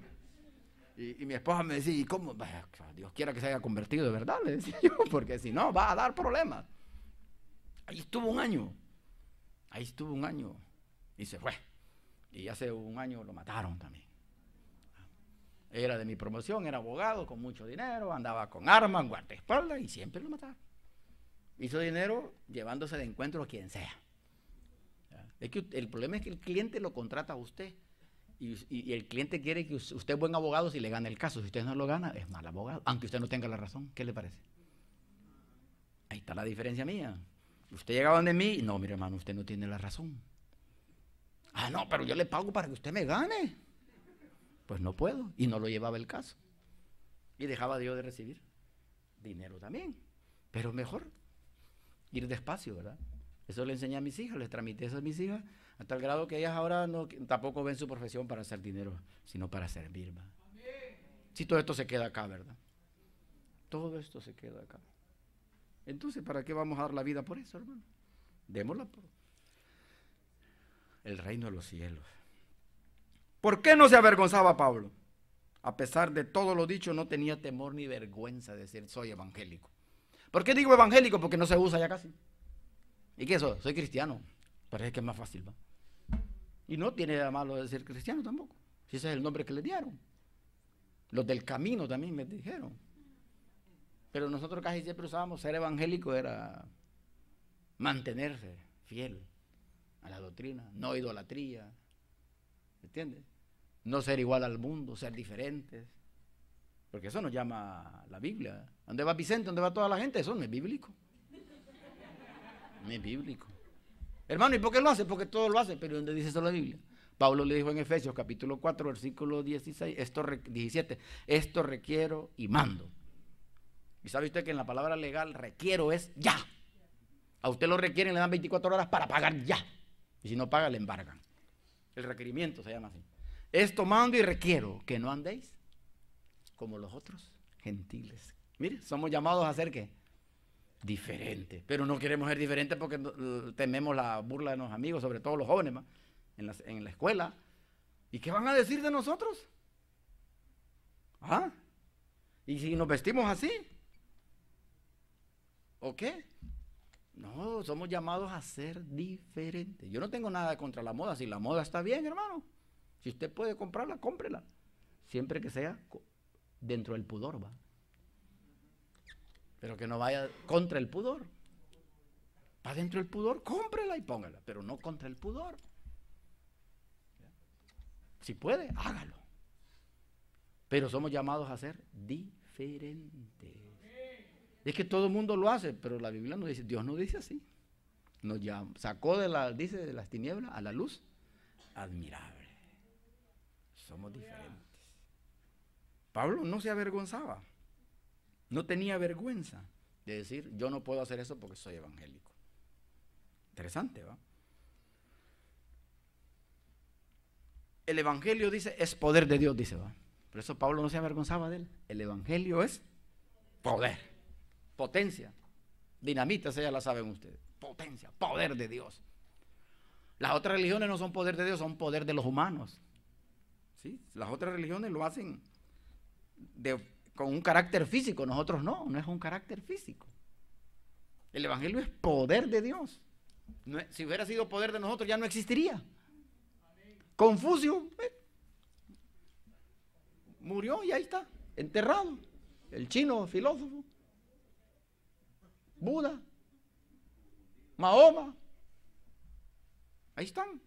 Y mi esposa me decía, ¿y cómo? Dios quiera que se haya convertido de verdad, le decía yo, porque si no va a dar problemas. Ahí estuvo un año y se fue. Y hace un año lo mataron también. Era de mi promoción, era abogado con mucho dinero, andaba con armas, guardaespaldas y siempre lo mataron. Hizo dinero llevándose de encuentro a quien sea. Es que el problema es que el cliente lo contrata a usted y el cliente quiere que usted es buen abogado si le gana el caso. Si usted no lo gana, es mal abogado, aunque usted no tenga la razón. ¿Qué le parece? Ahí está la diferencia mía. Usted llegaba donde mí, no, mire hermano, usted no tiene la razón. Ah, no, pero yo le pago para que usted me gane. Pues no puedo, y no lo llevaba el caso. Y dejaba yo de recibir dinero también. Pero mejor ir despacio, ¿verdad? Eso le enseñé a mis hijas, les tramité eso a mis hijas, hasta el grado que ellas ahora tampoco ven su profesión para hacer dinero, sino para servir, ¿verdad? Si todo esto se queda acá, ¿verdad? Todo esto se queda acá. Entonces, ¿para qué vamos a dar la vida por eso, hermano? Démosla por el reino de los cielos. ¿Por qué no se avergonzaba Pablo? A pesar de todo lo dicho, no tenía temor ni vergüenza de decir soy evangélico. ¿Por qué digo evangélico? Porque no se usa ya casi. ¿Y qué eso? Soy cristiano. Parece que es más fácil, ¿va? Y no tiene nada malo de ser cristiano tampoco. Si ese es el nombre que le dieron. Los del camino también me dijeron. Pero nosotros casi siempre usábamos ser evangélico, era mantenerse fiel a la doctrina, no idolatría, ¿entiendes? No ser igual al mundo, ser diferentes, porque eso nos llama la Biblia. ¿Dónde va Vicente? ¿Dónde va toda la gente? Eso no es bíblico. No es bíblico. Hermano, ¿y por qué lo hace? Porque todo lo hace, pero ¿dónde dice eso la Biblia? Pablo le dijo en Efesios capítulo 4, versículo 16, 17, esto requiero y mando. Y sabe usted que en la palabra legal requiero es ya. A usted lo requieren, le dan 24 horas para pagar ya. Y si no paga, le embargan. El requerimiento se llama así. Esto mando y requiero que no andéis como los otros gentiles. Mire, somos llamados a ser ¿qué? Diferentes. Pero no queremos ser diferentes porque tememos la burla de los amigos, sobre todo los jóvenes, ¿va? En la escuela. ¿Y qué van a decir de nosotros? ¿Ah? ¿Y si nos vestimos así? ¿O qué? No, somos llamados a ser diferentes. Yo no tengo nada contra la moda. Si la moda está bien, hermano, si usted puede comprarla, cómprela. Siempre que sea dentro del pudor, va. Pero que no vaya contra el pudor. Va dentro del pudor, cómprela y póngala, pero no contra el pudor. Si puede, hágalo. Pero somos llamados a ser diferentes. Es que todo el mundo lo hace, pero la Biblia no dice, Dios no dice así. Nos sacó de las tinieblas a la luz admirable. Somos diferentes. Pablo no se avergonzaba. No tenía vergüenza de decir, yo no puedo hacer eso porque soy evangélico. Interesante, ¿va? El evangelio dice, es poder de Dios, dice, ¿va? Por eso Pablo no se avergonzaba de él. El evangelio es poder, potencia. Dinamita, esa ya la saben ustedes. Potencia, poder de Dios. Las otras religiones no son poder de Dios, son poder de los humanos. ¿Sí? Las otras religiones lo hacen con un carácter físico, nosotros no es un carácter físico. El evangelio es poder de Dios. Si hubiera sido poder de nosotros ya no existiría. Confucio murió y ahí está, enterrado. El chino filósofo, Buda, Mahoma, ahí están.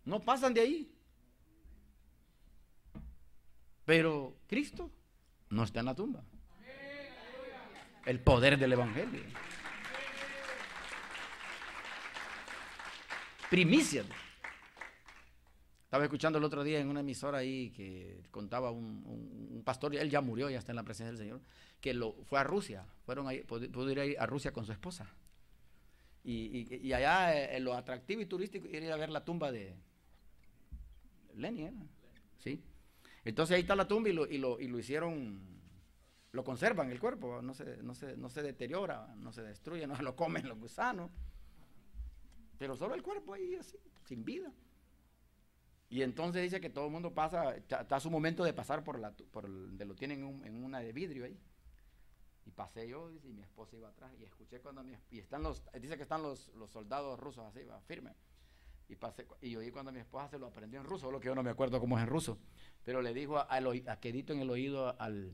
No pasan de ahí. Pero Cristo no está en la tumba. El poder del evangelio. Primicia. Estaba escuchando el otro día en una emisora ahí que contaba un pastor, él ya murió, ya está en la presencia del Señor, que fue a Rusia, pudo ir ahí a Rusia con su esposa. Y allá lo atractivo y turístico era ir a ver la tumba de Lenin, ¿era? ¿Sí? Entonces ahí está la tumba y lo hicieron, lo conservan el cuerpo, no se deteriora, no se destruye, no se lo comen los gusanos, pero solo el cuerpo ahí así, sin vida. Y entonces dice que todo el mundo pasa, está su momento de pasar por donde lo tienen en una de vidrio ahí. Y pasé yo, dice, y mi esposa iba atrás, y escuché cuando dice que están los soldados rusos así, va, firme. Y oí cuando mi esposa se lo aprendió en ruso, solo que yo no me acuerdo cómo es en ruso, pero le dijo a quedito en el oído al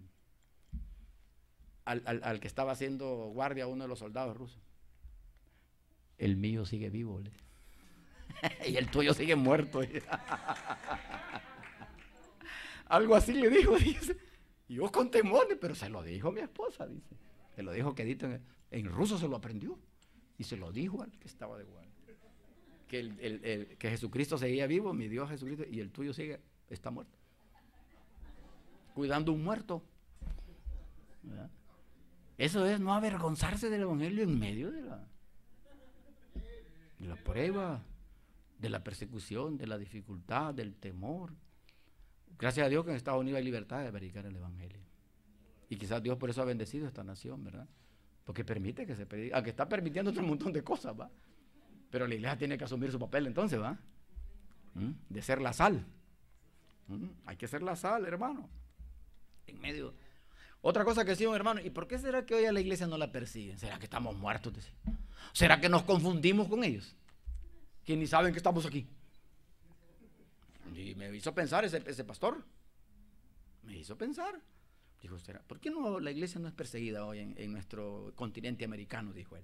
que estaba haciendo guardia a uno de los soldados rusos. El mío sigue vivo, le. Y el tuyo sigue muerto. Algo así le dijo, dice. Y yo con temor, pero se lo dijo mi esposa, dice. Se lo dijo quedito en ruso, se lo aprendió. Y se lo dijo al que estaba de guardia. Que Jesucristo seguía vivo, mi Dios Jesucristo, y el tuyo está muerto. Cuidando un muerto. ¿Verdad? Eso es no avergonzarse del evangelio en medio de la prueba, de la persecución, de la dificultad, del temor. Gracias a Dios que en Estados Unidos hay libertad de predicar el evangelio. Y quizás Dios por eso ha bendecido esta nación, ¿verdad? Porque permite que se predique, aunque está permitiendo otro montón de cosas, ¿va? Pero la iglesia tiene que asumir su papel entonces, ¿va? De ser la sal. Hay que ser la sal, hermano. En medio. Otra cosa que decía un hermano, ¿y por qué será que hoy a la iglesia no la persiguen? ¿Será que estamos muertos? Decía. ¿Será que nos confundimos con ellos? Que ni saben que estamos aquí. Y me hizo pensar ese pastor. Me hizo pensar. Dijo, ¿será? ¿Por qué no la iglesia no es perseguida hoy en nuestro continente americano? Dijo él.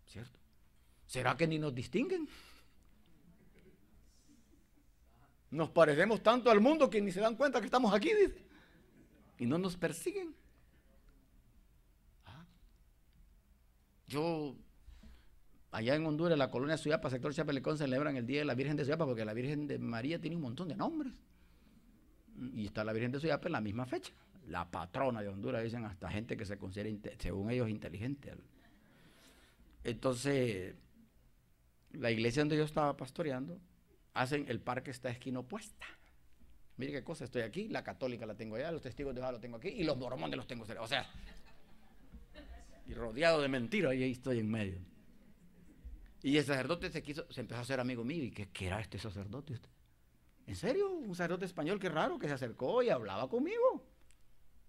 ¿Cierto? ¿Será que ni nos distinguen? Nos parecemos tanto al mundo que ni se dan cuenta que estamos aquí, dice. Y no nos persiguen. Yo, allá en Honduras, en la colonia Suyapa, sector Chapelecón, celebran el Día de la Virgen de Suyapa, porque la Virgen de María tiene un montón de nombres. Y está la Virgen de Suyapa en la misma fecha. La patrona de Honduras, dicen hasta gente que se considera, según ellos, inteligente. Entonces, la iglesia donde yo estaba pastoreando, el parque está esquina opuesta. Mire qué cosa, estoy aquí, la católica la tengo allá, los testigos de Jehová los tengo aquí y los mormones los tengo cerca. O sea, y rodeado de mentiras, y ahí estoy en medio. Y el sacerdote se empezó a hacer amigo mío. ¿Y qué era este sacerdote? ¿En serio? Un sacerdote español, qué raro, que se acercó y hablaba conmigo.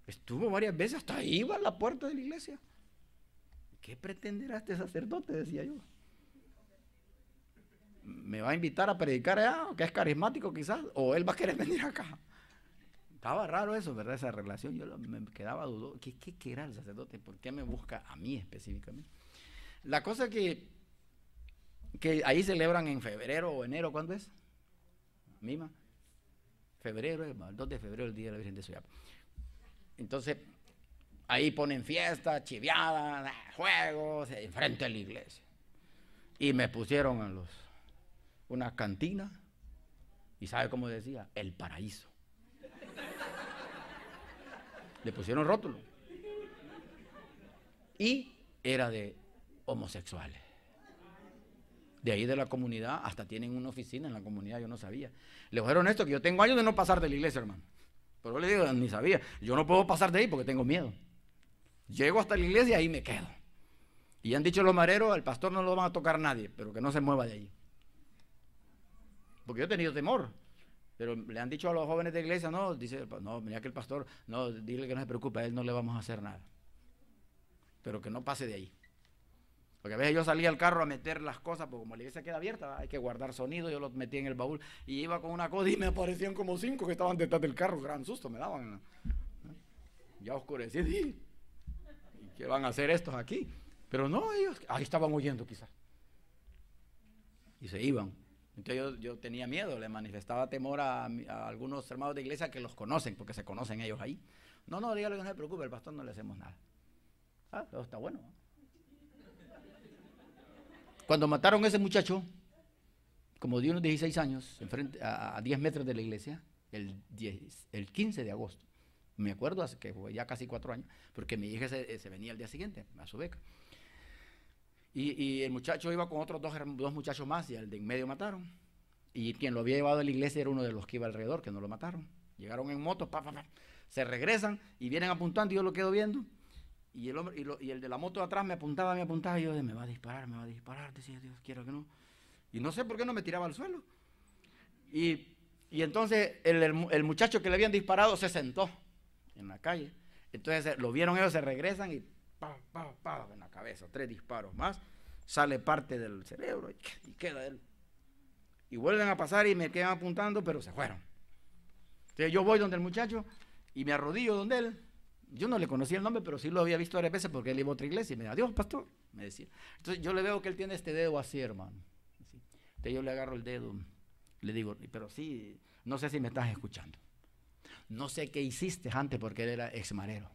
Estuvo varias veces, hasta ahí iba a la puerta de la iglesia. ¿Qué pretenderá este sacerdote? Decía yo. ¿Me va a invitar a predicar allá? Que es carismático quizás, o él va a querer venir acá. Estaba raro eso, ¿verdad? Esa relación, yo me quedaba dudoso. ¿Qué era el sacerdote? ¿Por qué me busca a mí específicamente? La cosa que ahí celebran en febrero o enero, ¿cuándo es? Mima. Febrero, el 2 de febrero, el Día de la Virgen de Suyapa. Entonces, ahí ponen fiestas, chiviadas, juegos, enfrente de la iglesia. Y me pusieron una cantina, y ¿sabe cómo decía? El paraíso. Le pusieron rótulo. Y era de homosexuales. De ahí de la comunidad, hasta tienen una oficina en la comunidad, yo no sabía. Le dijeron esto, que yo tengo años de no pasar de la iglesia, hermano. Pero yo le digo, ni sabía. Yo no puedo pasar de ahí porque tengo miedo. Llego hasta la iglesia y ahí me quedo. Y han dicho los mareros, al pastor no lo van a tocar nadie, pero que no se mueva de ahí. Porque yo he tenido temor. Pero le han dicho a los jóvenes de la iglesia, no, dice, no, mira que el pastor, no, dile que no se preocupe, a él no le vamos a hacer nada. Pero que no pase de ahí. Porque a veces yo salía al carro a meter las cosas, porque como la iglesia queda abierta, hay que guardar sonido, yo los metí en el baúl y iba con una cosa y me aparecían como 5 que estaban detrás del carro, gran susto me daban. Ya oscurecí, ¿y qué van a hacer estos aquí? Pero no, ellos ahí estaban huyendo quizás. Y se iban. Entonces yo tenía miedo, le manifestaba temor a algunos hermanos de iglesia que los conocen, porque se conocen ellos ahí. No, dígale que no se preocupe, el pastor no le hacemos nada. Eso está bueno. Cuando mataron a ese muchacho, como de unos 16 años, a 10 metros de la iglesia, el 15 de agosto, me acuerdo, hace que fue ya casi 4 años, porque mi hija se venía el día siguiente a su beca. Y el muchacho iba con otros dos muchachos más, y al de en medio mataron. Y quien lo había llevado a la iglesia era uno de los que iba alrededor, que no lo mataron. Llegaron en moto, se regresan y vienen apuntando, y yo lo quedo viendo. Y el de la moto de atrás me apuntaba, y yo me va a disparar, decía Dios, quiero que no. Y no sé por qué no me tiraba al suelo. Y entonces el muchacho que le habían disparado se sentó en la calle. Entonces lo vieron ellos, se regresan y en la cabeza, 3 disparos más, sale parte del cerebro y queda él. Y vuelven a pasar y me quedan apuntando, pero se fueron. Entonces yo voy donde el muchacho y me arrodillo donde él. Yo no le conocía el nombre, pero sí lo había visto varias veces porque él iba a otra iglesia y me decía, adiós, pastor, me decía. Entonces yo le veo que él tiene este dedo así, hermano. Así. Entonces yo le agarro el dedo, le digo, pero sí, no sé si me estás escuchando. No sé qué hiciste antes porque él era exmarero.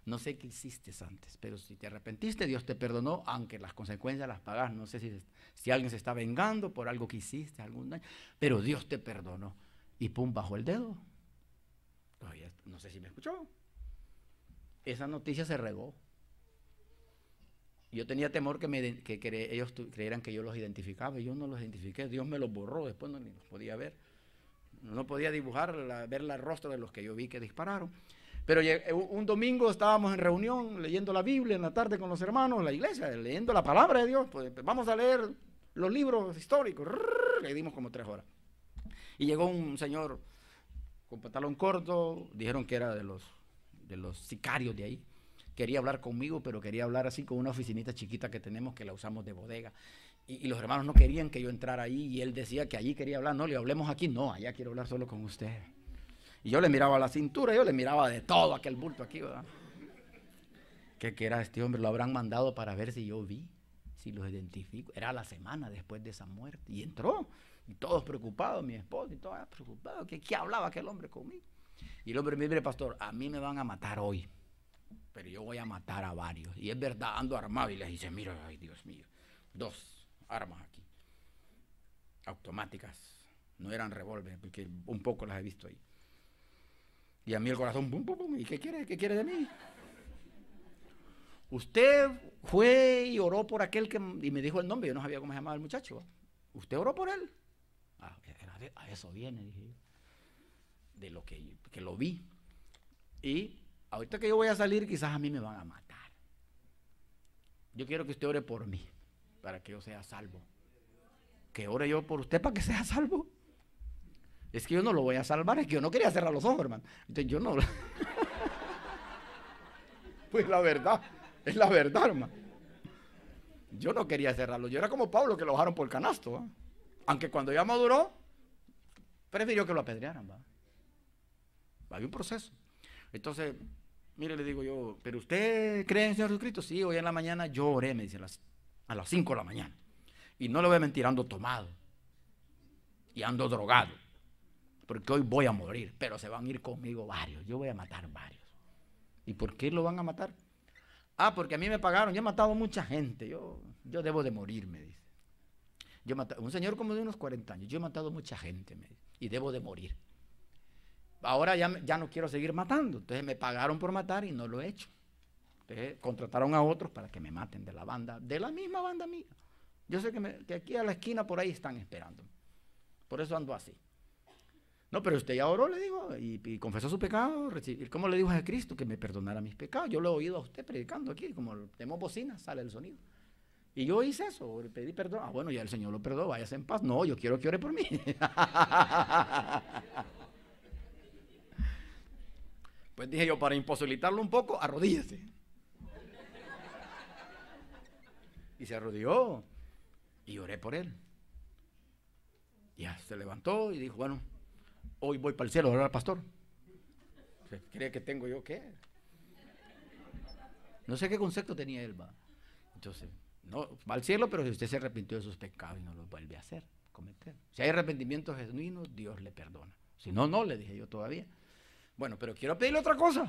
No sé qué hiciste antes, pero si te arrepentiste, Dios te perdonó, aunque las consecuencias las pagas. No sé si alguien se está vengando por algo que hiciste, algún daño, pero Dios te perdonó. Y pum, bajó el dedo. No sé si me escuchó. Esa noticia se regó. Yo tenía temor que ellos creyeran que yo los identificaba, y yo no los identifiqué. Dios me los borró, después no los podía ver. No podía dibujar, ver el rostro de los que yo vi que dispararon. Pero un domingo estábamos en reunión leyendo la Biblia en la tarde con los hermanos, la iglesia, leyendo la palabra de Dios. Pues vamos a leer los libros históricos. Le dimos como 3 horas. Y llegó un señor con pantalón corto, dijeron que era de los los sicarios de ahí. Quería hablar conmigo, pero quería hablar así con una oficinita chiquita que tenemos que la usamos de bodega. Y los hermanos no querían que yo entrara ahí y él decía que allí quería hablar. No, le hablemos aquí. No, allá quiero hablar solo con usted. Y yo le miraba la cintura, yo le miraba de todo aquel bulto aquí, ¿verdad? ¿Qué era este hombre? Lo habrán mandado para ver si yo vi, si los identifico. Era la semana después de esa muerte. Y entró, y todos preocupados, mi esposa y todos preocupados. ¿Qué hablaba aquel hombre conmigo? Y el hombre me dice, mire, pastor, a mí me van a matar hoy, pero yo voy a matar a varios. Y es verdad, ando armado. Y les dice, mira, ay Dios mío, 2 armas aquí, automáticas. No eran revólveres, porque un poco las he visto ahí. Y a mí el corazón, pum, pum, pum. ¿Y qué quiere? ¿Qué quiere de mí? Usted fue y oró por aquel que... Y me dijo el nombre, yo no sabía cómo se llamaba el muchacho. ¿Usted oró por él? A eso viene, dije yo. De lo que lo vi. Y ahorita que yo voy a salir, quizás a mí me van a matar. Yo quiero que usted ore por mí, para que yo sea salvo. Que ore yo por usted para que sea salvo. Es que yo no lo voy a salvar, es que yo no quería cerrar los ojos, hermano. Entonces yo no... Pues la verdad, es la verdad, hermano. Yo no quería cerrarlo. Yo era como Pablo, que lo bajaron por el canasto, ¿eh? Aunque cuando ya maduró, prefirió que lo apedrearan, ¿va? Había un proceso. Entonces, mire, le digo yo, ¿pero usted cree en el Señor Jesucristo? Sí, hoy en la mañana yo oré, me dice, a las 5 de la mañana. Y no le voy a mentir, ando tomado. Y ando drogado. Porque hoy voy a morir, pero se van a ir conmigo varios. Yo voy a matar varios. ¿Y por qué lo van a matar? Ah, porque a mí me pagaron. Yo he matado a mucha gente. Yo debo de morir, me dice. Yo he matado, un señor como de unos 40 años. Yo he matado a mucha gente, me dice, y debo de morir. Ahora ya no quiero seguir matando. Entonces me pagaron por matar y no lo he hecho. Entonces contrataron a otros para que me maten de la banda, de la misma banda mía. Yo sé que aquí a la esquina por ahí están esperando. Por eso ando así. No, pero usted ya oró, le digo, y confesó su pecado. ¿Cómo le dijo a Cristo que me perdonara mis pecados? Yo lo he oído a usted predicando aquí, como tenemos bocina, sale el sonido. Y yo hice eso, le pedí perdón. Ah, bueno, ya el Señor lo perdonó, váyase en paz. No, yo quiero que ore por mí. Pues dije yo, para imposibilitarlo un poco, arrodíllese. Y se arrodilló, y oré por él. Ya se levantó y dijo, bueno, hoy voy para el cielo a orar al pastor. ¿Cree que tengo yo qué? No sé qué concepto tenía él, va. Entonces, no, va al cielo, pero si usted se arrepintió de sus pecados y no los vuelve a hacer, cometer. Si hay arrepentimiento genuino, Dios le perdona. Si no, no, le dije yo todavía. Bueno, pero quiero pedirle otra cosa.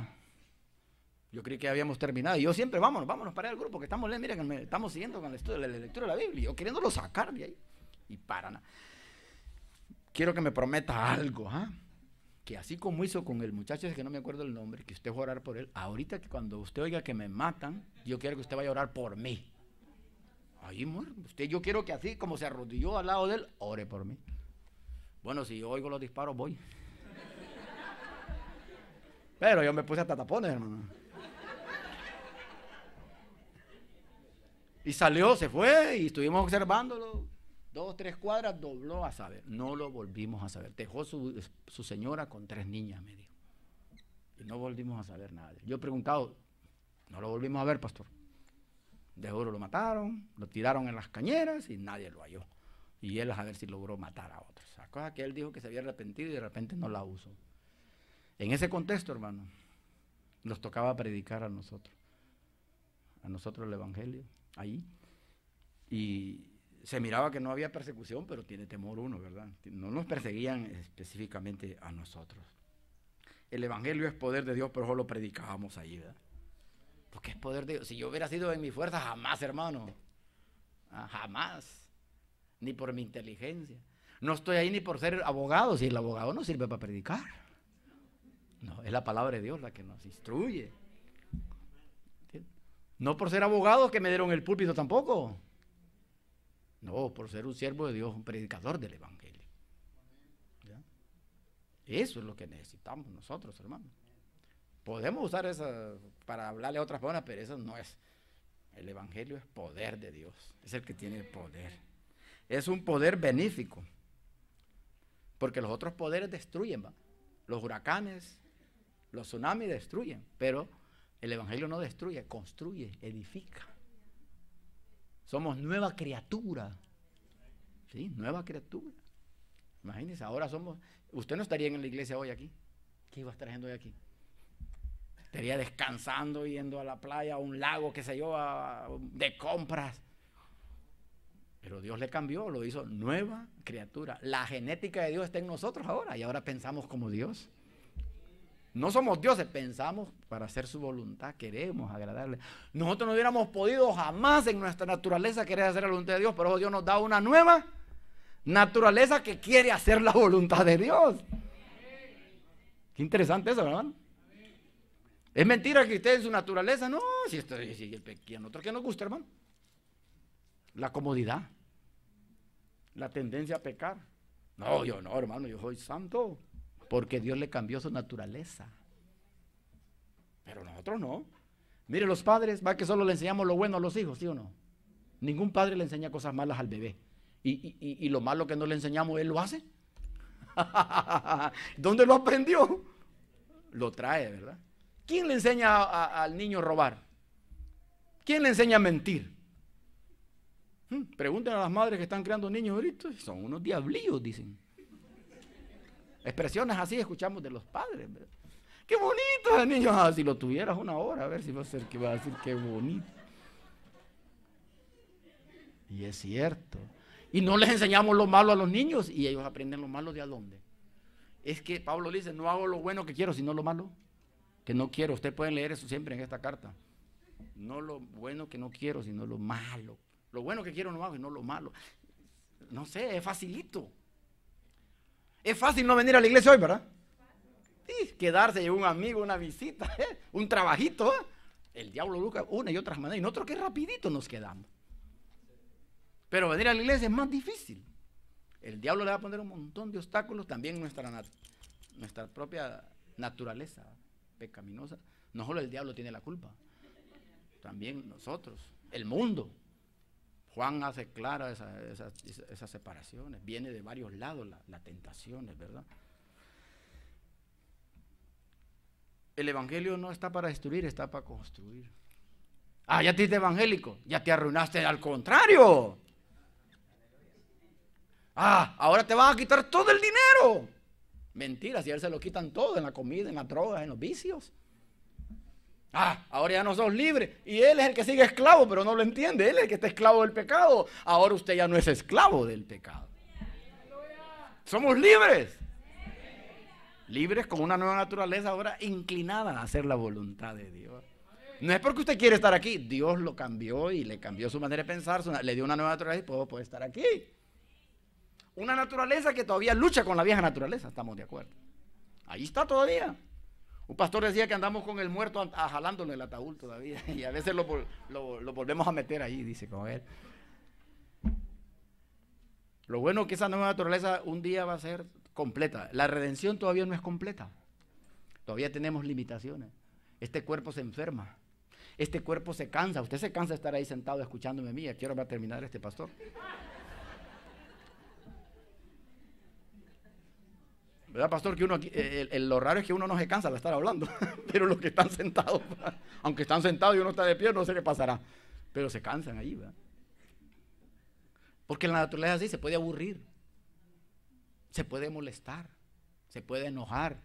Yo creí que habíamos terminado. Y yo siempre, vámonos para el grupo, que estamos leyendo, miren, estamos siguiendo con la lectura de la Biblia. Yo queriéndolo sacar de ahí. Y para nada. Quiero que me prometa algo, ¿ah? Que así como hizo con el muchacho ese que no me acuerdo el nombre, que usted va a orar por él, ahorita que cuando usted oiga que me matan, yo quiero que usted vaya a orar por mí. Ahí muere. Yo quiero que así como se arrodilló al lado de él, ore por mí. Bueno, si yo oigo los disparos, voy. Pero yo me puse hasta tapones, hermano. Y salió, se fue y estuvimos observándolo. 2, 3 cuadras, dobló a saber. No lo volvimos a saber. Dejó su señora con 3 niñas, me dijo. Y no volvimos a saber nada. Yo he preguntado, no lo volvimos a ver, pastor. De oro lo mataron, lo tiraron en las cañeras y nadie lo halló. Y él a ver si logró matar a otros. La cosa que él dijo que se había arrepentido y de repente no la usó. En ese contexto, hermano, nos tocaba predicar a nosotros el evangelio, ahí. Y se miraba que no había persecución, pero tiene temor uno, ¿verdad? No nos perseguían específicamente a nosotros. El evangelio es poder de Dios, pero solo predicábamos ahí, ¿verdad? Porque es poder de Dios. Si yo hubiera sido en mi fuerza, jamás, hermano. Jamás. Ni por mi inteligencia. No estoy ahí ni por ser abogado, si el abogado no sirve para predicar. No, es la palabra de Dios la que nos instruye. ¿Entiendes? No por ser abogado que me dieron el púlpito tampoco. No, por ser un siervo de Dios, un predicador del evangelio. ¿Ya? Eso es lo que necesitamos nosotros, hermanos. Podemos usar eso para hablarle a otras personas, pero eso no es. El evangelio es poder de Dios. Es el que tiene poder. Es un poder benéfico. Porque los otros poderes destruyen, ¿va? Los huracanes, Los tsunamis destruyen, pero el evangelio no destruye, construye, edifica. Somos nueva criatura. Sí, nueva criatura. Imagínense, ahora somos... Usted no estaría en la iglesia hoy aquí. ¿Qué iba a estar haciendo hoy aquí? Estaría descansando, yendo a la playa, a un lago, qué sé yo, de compras. Pero Dios le cambió, lo hizo nueva criatura. La genética de Dios está en nosotros ahora y ahora pensamos como Dios. No somos dioses, pensamos para hacer su voluntad, queremos agradarle. Nosotros no hubiéramos podido jamás en nuestra naturaleza querer hacer la voluntad de Dios, pero Dios nos da una nueva naturaleza que quiere hacer la voluntad de Dios. Qué interesante eso, ¿verdad? Es mentira que esté en su naturaleza. No, si a nosotros que nos gusta, hermano. La comodidad, la tendencia a pecar. No, yo no, hermano, yo soy santo, porque Dios le cambió su naturaleza. Pero nosotros no. Mire, los padres, va que solo le enseñamos lo bueno a los hijos, ¿sí o no? Ningún padre le enseña cosas malas al bebé. Y lo malo que no le enseñamos, él lo hace. ¿Dónde lo aprendió? Lo trae, ¿verdad? ¿Quién le enseña al niño a robar? ¿Quién le enseña a mentir? Pregunten a las madres que están creando niños ahorita. Son unos diablillos, dicen. Expresiones así escuchamos de los padres, ¿verdad? ¡Qué bonito el niño! Ah, si lo tuvieras una hora, a ver si va a decir qué bonito. Y es cierto. Y no les enseñamos lo malo a los niños y ellos aprenden lo malo. ¿De a dónde? Es que Pablo dice, no hago lo bueno que quiero, sino lo malo que no quiero. Ustedes pueden leer eso siempre en esta carta. No lo bueno que no quiero, sino lo malo. Lo bueno que quiero no hago y no lo malo. No sé, es facilito. Es fácil no venir a la iglesia hoy, ¿verdad? Sí, quedarse, llegó un amigo, una visita, un trabajito. El diablo busca una y otras maneras. Y nosotros que rapidito nos quedamos. Pero venir a la iglesia es más difícil. El diablo le va a poner un montón de obstáculos también en nuestra propia naturaleza pecaminosa. No solo el diablo tiene la culpa, también nosotros, el mundo. Juan hace clara esas separaciones. Viene de varios lados las tentaciones, ¿verdad? El evangelio no está para destruir, está para construir. Ah, ya te hiciste evangélico, ya te arruinaste, al contrario. Ah, ahora te van a quitar todo el dinero. Mentira, si a él se lo quitan todo, en la comida, en las drogas, en los vicios. Ah, ahora ya no sos libre. Y él es el que sigue esclavo, pero no lo entiende. Él es el que está esclavo del pecado. Ahora usted ya no es esclavo del pecado. Somos libres. Libres con una nueva naturaleza ahora inclinada a hacer la voluntad de Dios. No es porque usted quiere estar aquí. Dios lo cambió y le cambió su manera de pensar, le dio una nueva naturaleza y puede estar aquí. Una naturaleza que todavía lucha con la vieja naturaleza, estamos de acuerdo. Ahí está todavía. Un pastor decía que andamos con el muerto jalándole el ataúd todavía. Y a veces lo volvemos a meter ahí, dice con él. Lo bueno es que esa nueva naturaleza un día va a ser completa. La redención todavía no es completa. Todavía tenemos limitaciones. Este cuerpo se enferma. Este cuerpo se cansa. Usted se cansa de estar ahí sentado escuchándome a mí. ¿A qué hora va a terminar este pastor? ¿Verdad, pastor? Que uno aquí, lo raro es que uno no se cansa de estar hablando, pero los que están sentados, aunque están sentados y uno está de pie, no sé qué pasará, pero se cansan ahí, ¿verdad? Porque en la naturaleza así se puede aburrir, se puede molestar, se puede enojar,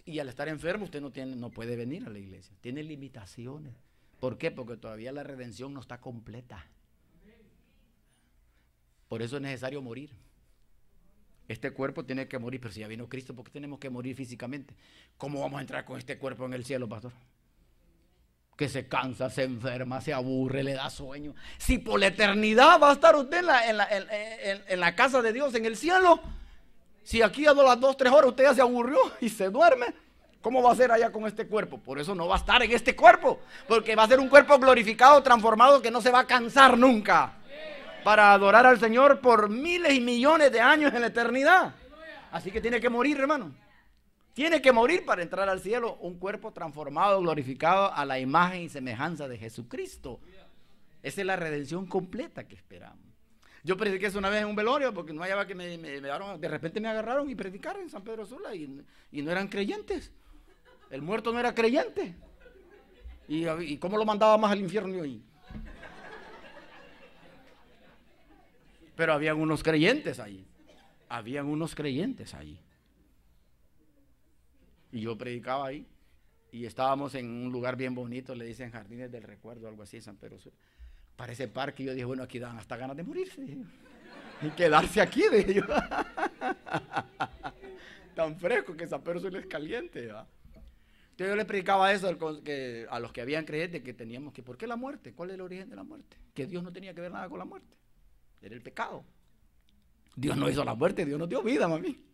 y al estar enfermo usted no puede venir a la iglesia, tiene limitaciones. ¿Por qué? Porque todavía la redención no está completa. Por eso es necesario morir. Este cuerpo tiene que morir, pero si ya vino Cristo, ¿por qué tenemos que morir físicamente? ¿Cómo vamos a entrar con este cuerpo en el cielo, pastor? Que se cansa, se enferma, se aburre, le da sueño. Si por la eternidad va a estar usted en la casa de Dios, en el cielo, si aquí a las 2, 3 horas usted ya se aburrió y se duerme, ¿cómo va a ser allá con este cuerpo? Por eso no va a estar en este cuerpo, porque va a ser un cuerpo glorificado, transformado, que no se va a cansar nunca, para adorar al Señor por miles y millones de años en la eternidad. Así que tiene que morir, hermano. Tiene que morir para entrar al cielo, un cuerpo transformado, glorificado a la imagen y semejanza de Jesucristo. Esa es la redención completa que esperamos. Yo prediqué eso una vez en un velorio porque no hallaba que de repente me agarraron y predicaron en San Pedro Sula y no eran creyentes. El muerto no era creyente. ¿Y cómo lo mandaba más al infierno ahí? Pero habían unos creyentes ahí. Habían unos creyentes ahí. Y yo predicaba ahí. Y estábamos en un lugar bien bonito, le dicen Jardines del Recuerdo, algo así, San Pedro Sur. Parece parque. Y yo dije, bueno, aquí dan hasta ganas de morirse. Y quedarse aquí, de ellos. Tan fresco que San Pedro Sur es caliente, ¿va? Entonces yo le predicaba eso a los que habían creyentes, que teníamos que, ¿por qué la muerte? ¿Cuál es el origen de la muerte? Que Dios no tenía que ver nada con la muerte. Era el pecado. Dios no hizo la muerte, Dios nos dio vida, mami.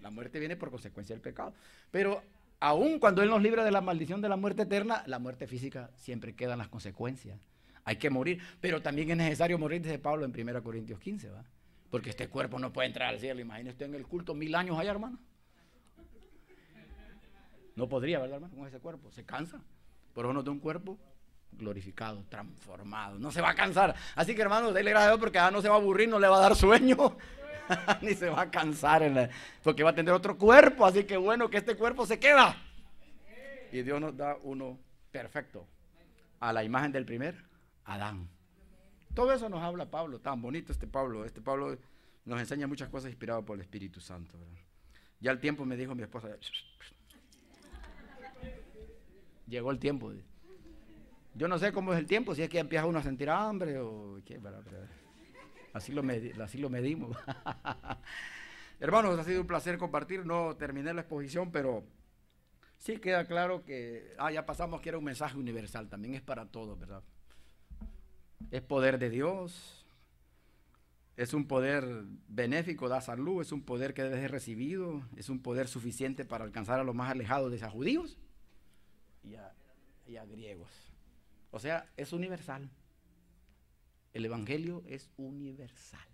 La muerte viene por consecuencia del pecado. Pero aun cuando Él nos libra de la maldición de la muerte eterna, la muerte física siempre quedan las consecuencias. Hay que morir, pero también es necesario morir, dice Pablo en 1 Corintios 15, ¿va? Porque este cuerpo no puede entrar al cielo. Imagínese usted en el culto 1000 años allá, hermano. No podría, ¿verdad, hermano? Con ese cuerpo, se cansa. Por eso nos da un cuerpo glorificado, transformado. No se va a cansar. Así que, hermano, déle gracias a Dios porque no se va a aburrir, no le va a dar sueño. Ni se va a cansar porque va a tener otro cuerpo. Así que bueno, que este cuerpo se queda. Y Dios nos da uno perfecto, a la imagen del primer Adán. Todo eso nos habla Pablo, tan bonito este Pablo. Este Pablo nos enseña muchas cosas inspiradas por el Espíritu Santo, ¿verdad? Ya el tiempo, me dijo mi esposa, llegó el tiempo. Yo no sé cómo es el tiempo, si es que empieza uno a sentir hambre o qué, ¿verdad? Así lo medimos. Hermanos, ha sido un placer compartir. No terminé la exposición, pero sí queda claro que ya pasamos que era un mensaje universal, también es para todos, ¿verdad? Es poder de Dios, es un poder benéfico, da salud, es un poder que debe ser recibido, es un poder suficiente para alcanzar a los más alejados de esos judíos y a griegos. O sea, es universal. El evangelio es universal.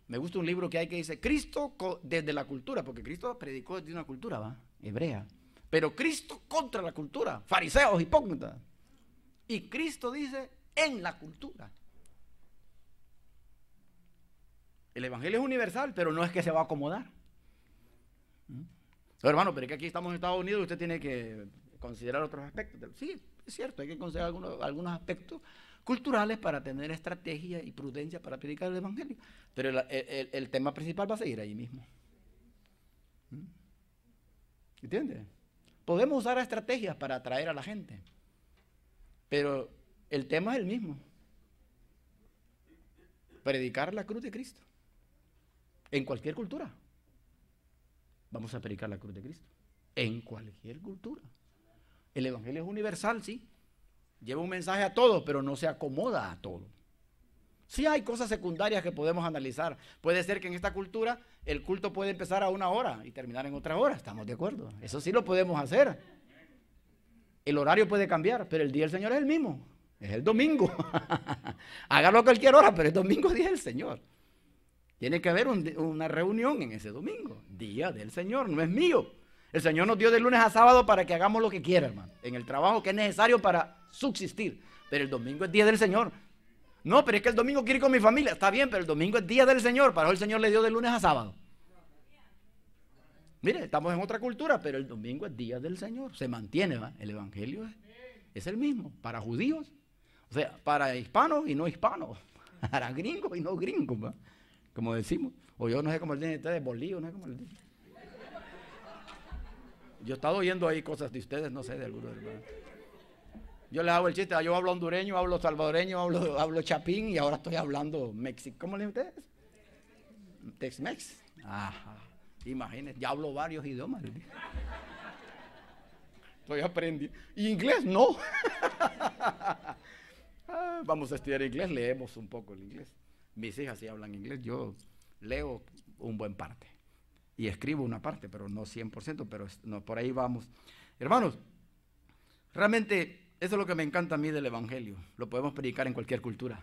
Me gusta un libro que hay que dice Cristo desde la cultura, porque Cristo predicó desde una cultura, ¿va? Hebrea. Pero Cristo contra la cultura, fariseos, hipócritas. Y Cristo dice en la cultura. El evangelio es universal, pero no es que se va a acomodar. No, hermano, pero es que aquí estamos en Estados Unidos y usted tiene que considerar otros aspectos. Sí, es cierto, hay que considerar algunos aspectos culturales para tener estrategia y prudencia para predicar el evangelio. Pero el tema principal va a seguir ahí mismo. ¿Entiendes? Podemos usar estrategias para atraer a la gente, pero el tema es el mismo. Predicar la cruz de Cristo. En cualquier cultura. Vamos a predicar la cruz de Cristo. En cualquier cultura. El evangelio es universal, sí. Lleva un mensaje a todos, pero no se acomoda a todos. Sí hay cosas secundarias que podemos analizar. Puede ser que en esta cultura el culto puede empezar a 1 hora y terminar en otra hora. ¿Estamos de acuerdo? Eso sí lo podemos hacer. El horario puede cambiar, pero el día del Señor es el mismo. Es el domingo. Hágalo a cualquier hora, pero el domingo es día del Señor. Tiene que haber una reunión en ese domingo. Día del Señor, no es mío. El Señor nos dio de lunes a sábado para que hagamos lo que quiera, hermano. En el trabajo que es necesario para subsistir. Pero el domingo es día del Señor. No, pero es que el domingo quiero ir con mi familia. Está bien, pero el domingo es día del Señor. Para eso el Señor le dio de lunes a sábado. Mire, estamos en otra cultura, pero el domingo es día del Señor. Se mantiene, ¿va? El evangelio es el mismo. Para judíos, o sea, para hispanos y no hispanos. Para gringos y no gringos, ¿va? Como decimos. O yo no sé cómo le dicen ustedes, bolillo, no sé cómo le dicen. Yo he estado oyendo ahí cosas de ustedes, no sé, de algunos hermanos. Yo les hago el chiste, yo hablo hondureño, hablo salvadoreño, hablo chapín y ahora estoy hablando mexicano. ¿Cómo le dicen ustedes? Tex-Mex. Ajá. Imagínense, ya hablo varios idiomas. Estoy aprendiendo. ¿Y inglés? No. Vamos a estudiar inglés, leemos un poco el inglés. Mis hijas sí hablan inglés, yo leo un buen parte. Y escribo una parte, pero no 100%, pero no, por ahí vamos. Hermanos, realmente eso es lo que me encanta a mí del evangelio. Lo podemos predicar en cualquier cultura,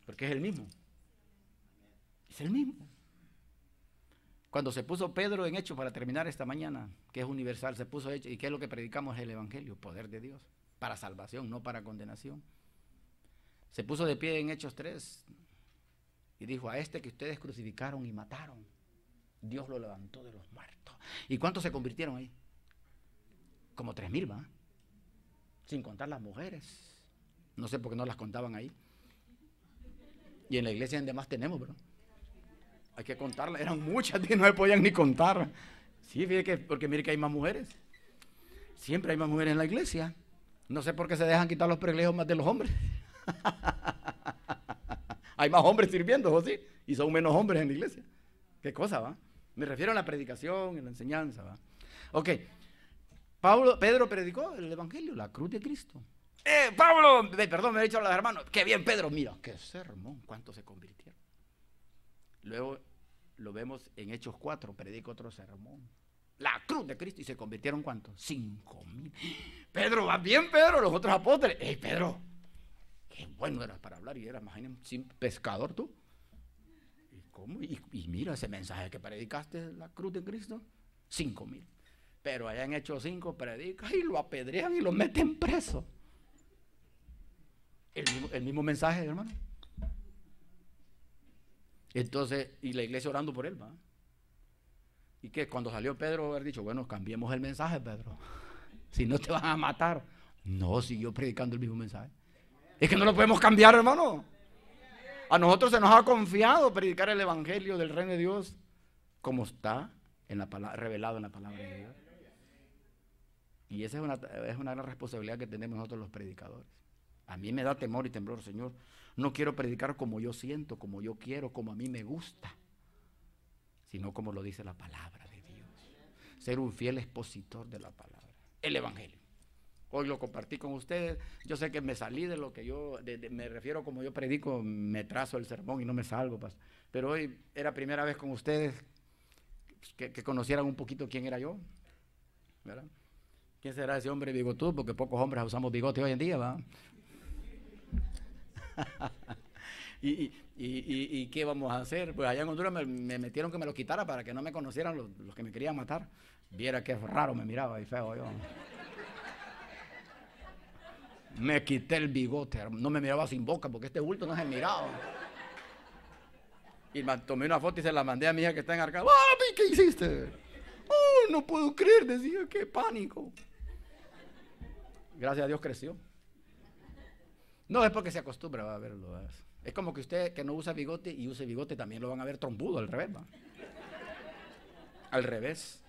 porque es el mismo. Es el mismo. Cuando se puso Pedro en Hechos, para terminar esta mañana, que es universal, se puso Hechos, ¿y qué es lo que predicamos? Es el evangelio, poder de Dios, para salvación, no para condenación. Se puso de pie en Hechos 3 y dijo, a este que ustedes crucificaron y mataron, Dios lo levantó de los muertos. ¿Y cuántos se convirtieron ahí? Como 3,000, ¿va? Sin contar las mujeres. No sé por qué no las contaban ahí. Y en la iglesia donde más tenemos, bro. Hay que contarlas. Eran muchas y no se podían ni contar. Sí, fíjate que, porque mire que hay más mujeres. Siempre hay más mujeres en la iglesia. No sé por qué se dejan quitar los privilegios más de los hombres. Hay más hombres sirviendo, ¿o sí? Y son menos hombres en la iglesia. ¿Qué cosa, va? Me refiero a la predicación, a la enseñanza, va. Ok. Pedro predicó el evangelio, la cruz de Cristo. Pablo, perdón, me he dicho a los hermanos. Qué bien, Pedro, mira, qué sermón, cuántos se convirtieron. Luego lo vemos en Hechos 4, predica otro sermón. La cruz de Cristo, y se convirtieron ¿cuántos? 5,000. Pedro, va bien, Pedro, los otros apóstoles. Pedro, qué bueno eras para hablar, y eras, imagínate, pescador tú. ¿Y cómo? Y mira ese mensaje que predicaste, la cruz de Cristo, 5,000. Pero allá en Hechos 5 predica y lo apedrean y lo meten preso. El mismo mensaje, hermano. Entonces, y la iglesia orando por él, ¿va? Y que cuando salió Pedro haber dicho, bueno, cambiemos el mensaje, Pedro. Si no te van a matar. No, siguió predicando el mismo mensaje. Es que no lo podemos cambiar, hermano. A nosotros se nos ha confiado predicar el evangelio del reino de Dios como está en la palabra, revelado en la palabra de Dios. Y esa es una gran responsabilidad que tenemos nosotros los predicadores. A mí me da temor y temblor, Señor. No quiero predicar como yo siento, como yo quiero, como a mí me gusta, sino como lo dice la palabra de Dios. Ser un fiel expositor de la palabra, el evangelio. Hoy lo compartí con ustedes. Yo sé que me salí de lo que yo, me refiero como yo predico, me trazo el sermón y no me salgo. Pero hoy era primera vez con ustedes que conocieran un poquito quién era yo, ¿verdad? ¿Quién será ese hombre bigotudo? Porque pocos hombres usamos bigote hoy en día, ¿va? ¿Y qué vamos a hacer? Pues allá en Honduras me metieron que me lo quitara para que no me conocieran los que me querían matar. Viera que raro me miraba y feo yo. Me quité el bigote, no me miraba sin boca porque este bulto no se miraba. Y tomé una foto y se la mandé a mi hija que está en Arcado. ¡Ah, qué hiciste! ¡Oh, no puedo creer! Decía, qué pánico. Gracias a Dios creció. No es porque se acostumbra a verlo. Es como que usted que no usa bigote y use bigote también lo van a ver trompudo, al revés, ¿va? Al revés.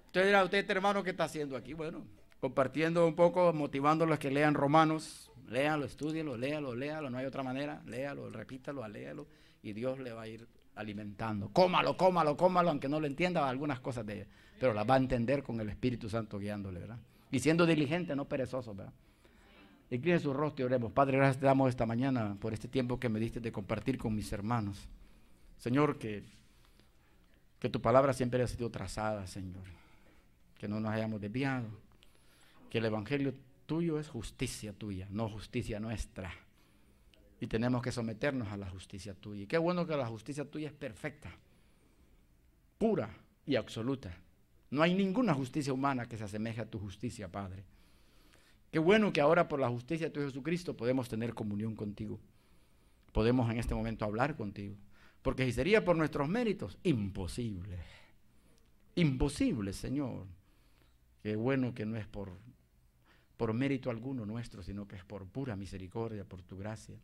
Usted dirá, usted, hermano, ¿qué está haciendo aquí? Bueno, compartiendo un poco, motivándolos a que lean Romanos. Léalo, estúdielo, léalo, no hay otra manera. Léalo, repítalo, léalo, y Dios le va a ir alimentando. Cómalo, aunque no lo entienda algunas cosas de ella, pero las va a entender con el Espíritu Santo guiándole, ¿verdad? Y siendo diligente, no perezoso, ¿verdad? Incline su rostro y oremos. Padre, gracias te damos esta mañana por este tiempo que me diste de compartir con mis hermanos. Señor, que tu palabra siempre haya sido trazada, Señor. Que no nos hayamos desviado. Que el evangelio tuyo es justicia tuya, no justicia nuestra. Y tenemos que someternos a la justicia tuya. Y qué bueno que la justicia tuya es perfecta, pura y absoluta. No hay ninguna justicia humana que se asemeje a tu justicia, Padre. Qué bueno que ahora por la justicia de tu Jesucristo podemos tener comunión contigo. Podemos en este momento hablar contigo. Porque si sería por nuestros méritos, imposible. Imposible, Señor. Qué bueno que no es por mérito alguno nuestro, sino que es por pura misericordia, por tu gracia.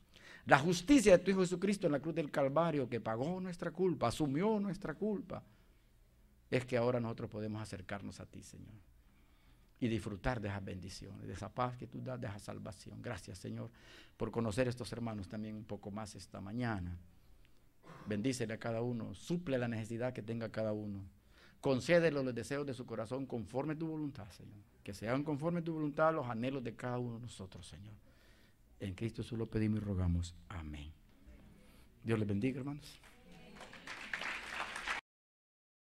La justicia de tu Hijo Jesucristo en la cruz del Calvario, que pagó nuestra culpa, asumió nuestra culpa, es que ahora nosotros podemos acercarnos a ti, Señor, y disfrutar de esas bendiciones, de esa paz que tú das, de esa salvación. Gracias, Señor, por conocer a estos hermanos también un poco más esta mañana. Bendícele a cada uno, suple la necesidad que tenga cada uno. Concédele los deseos de su corazón conforme a tu voluntad, Señor. Que sean conforme a tu voluntad los anhelos de cada uno de nosotros, Señor. En Cristo Jesús lo pedimos y rogamos. Amén. Dios les bendiga, hermanos.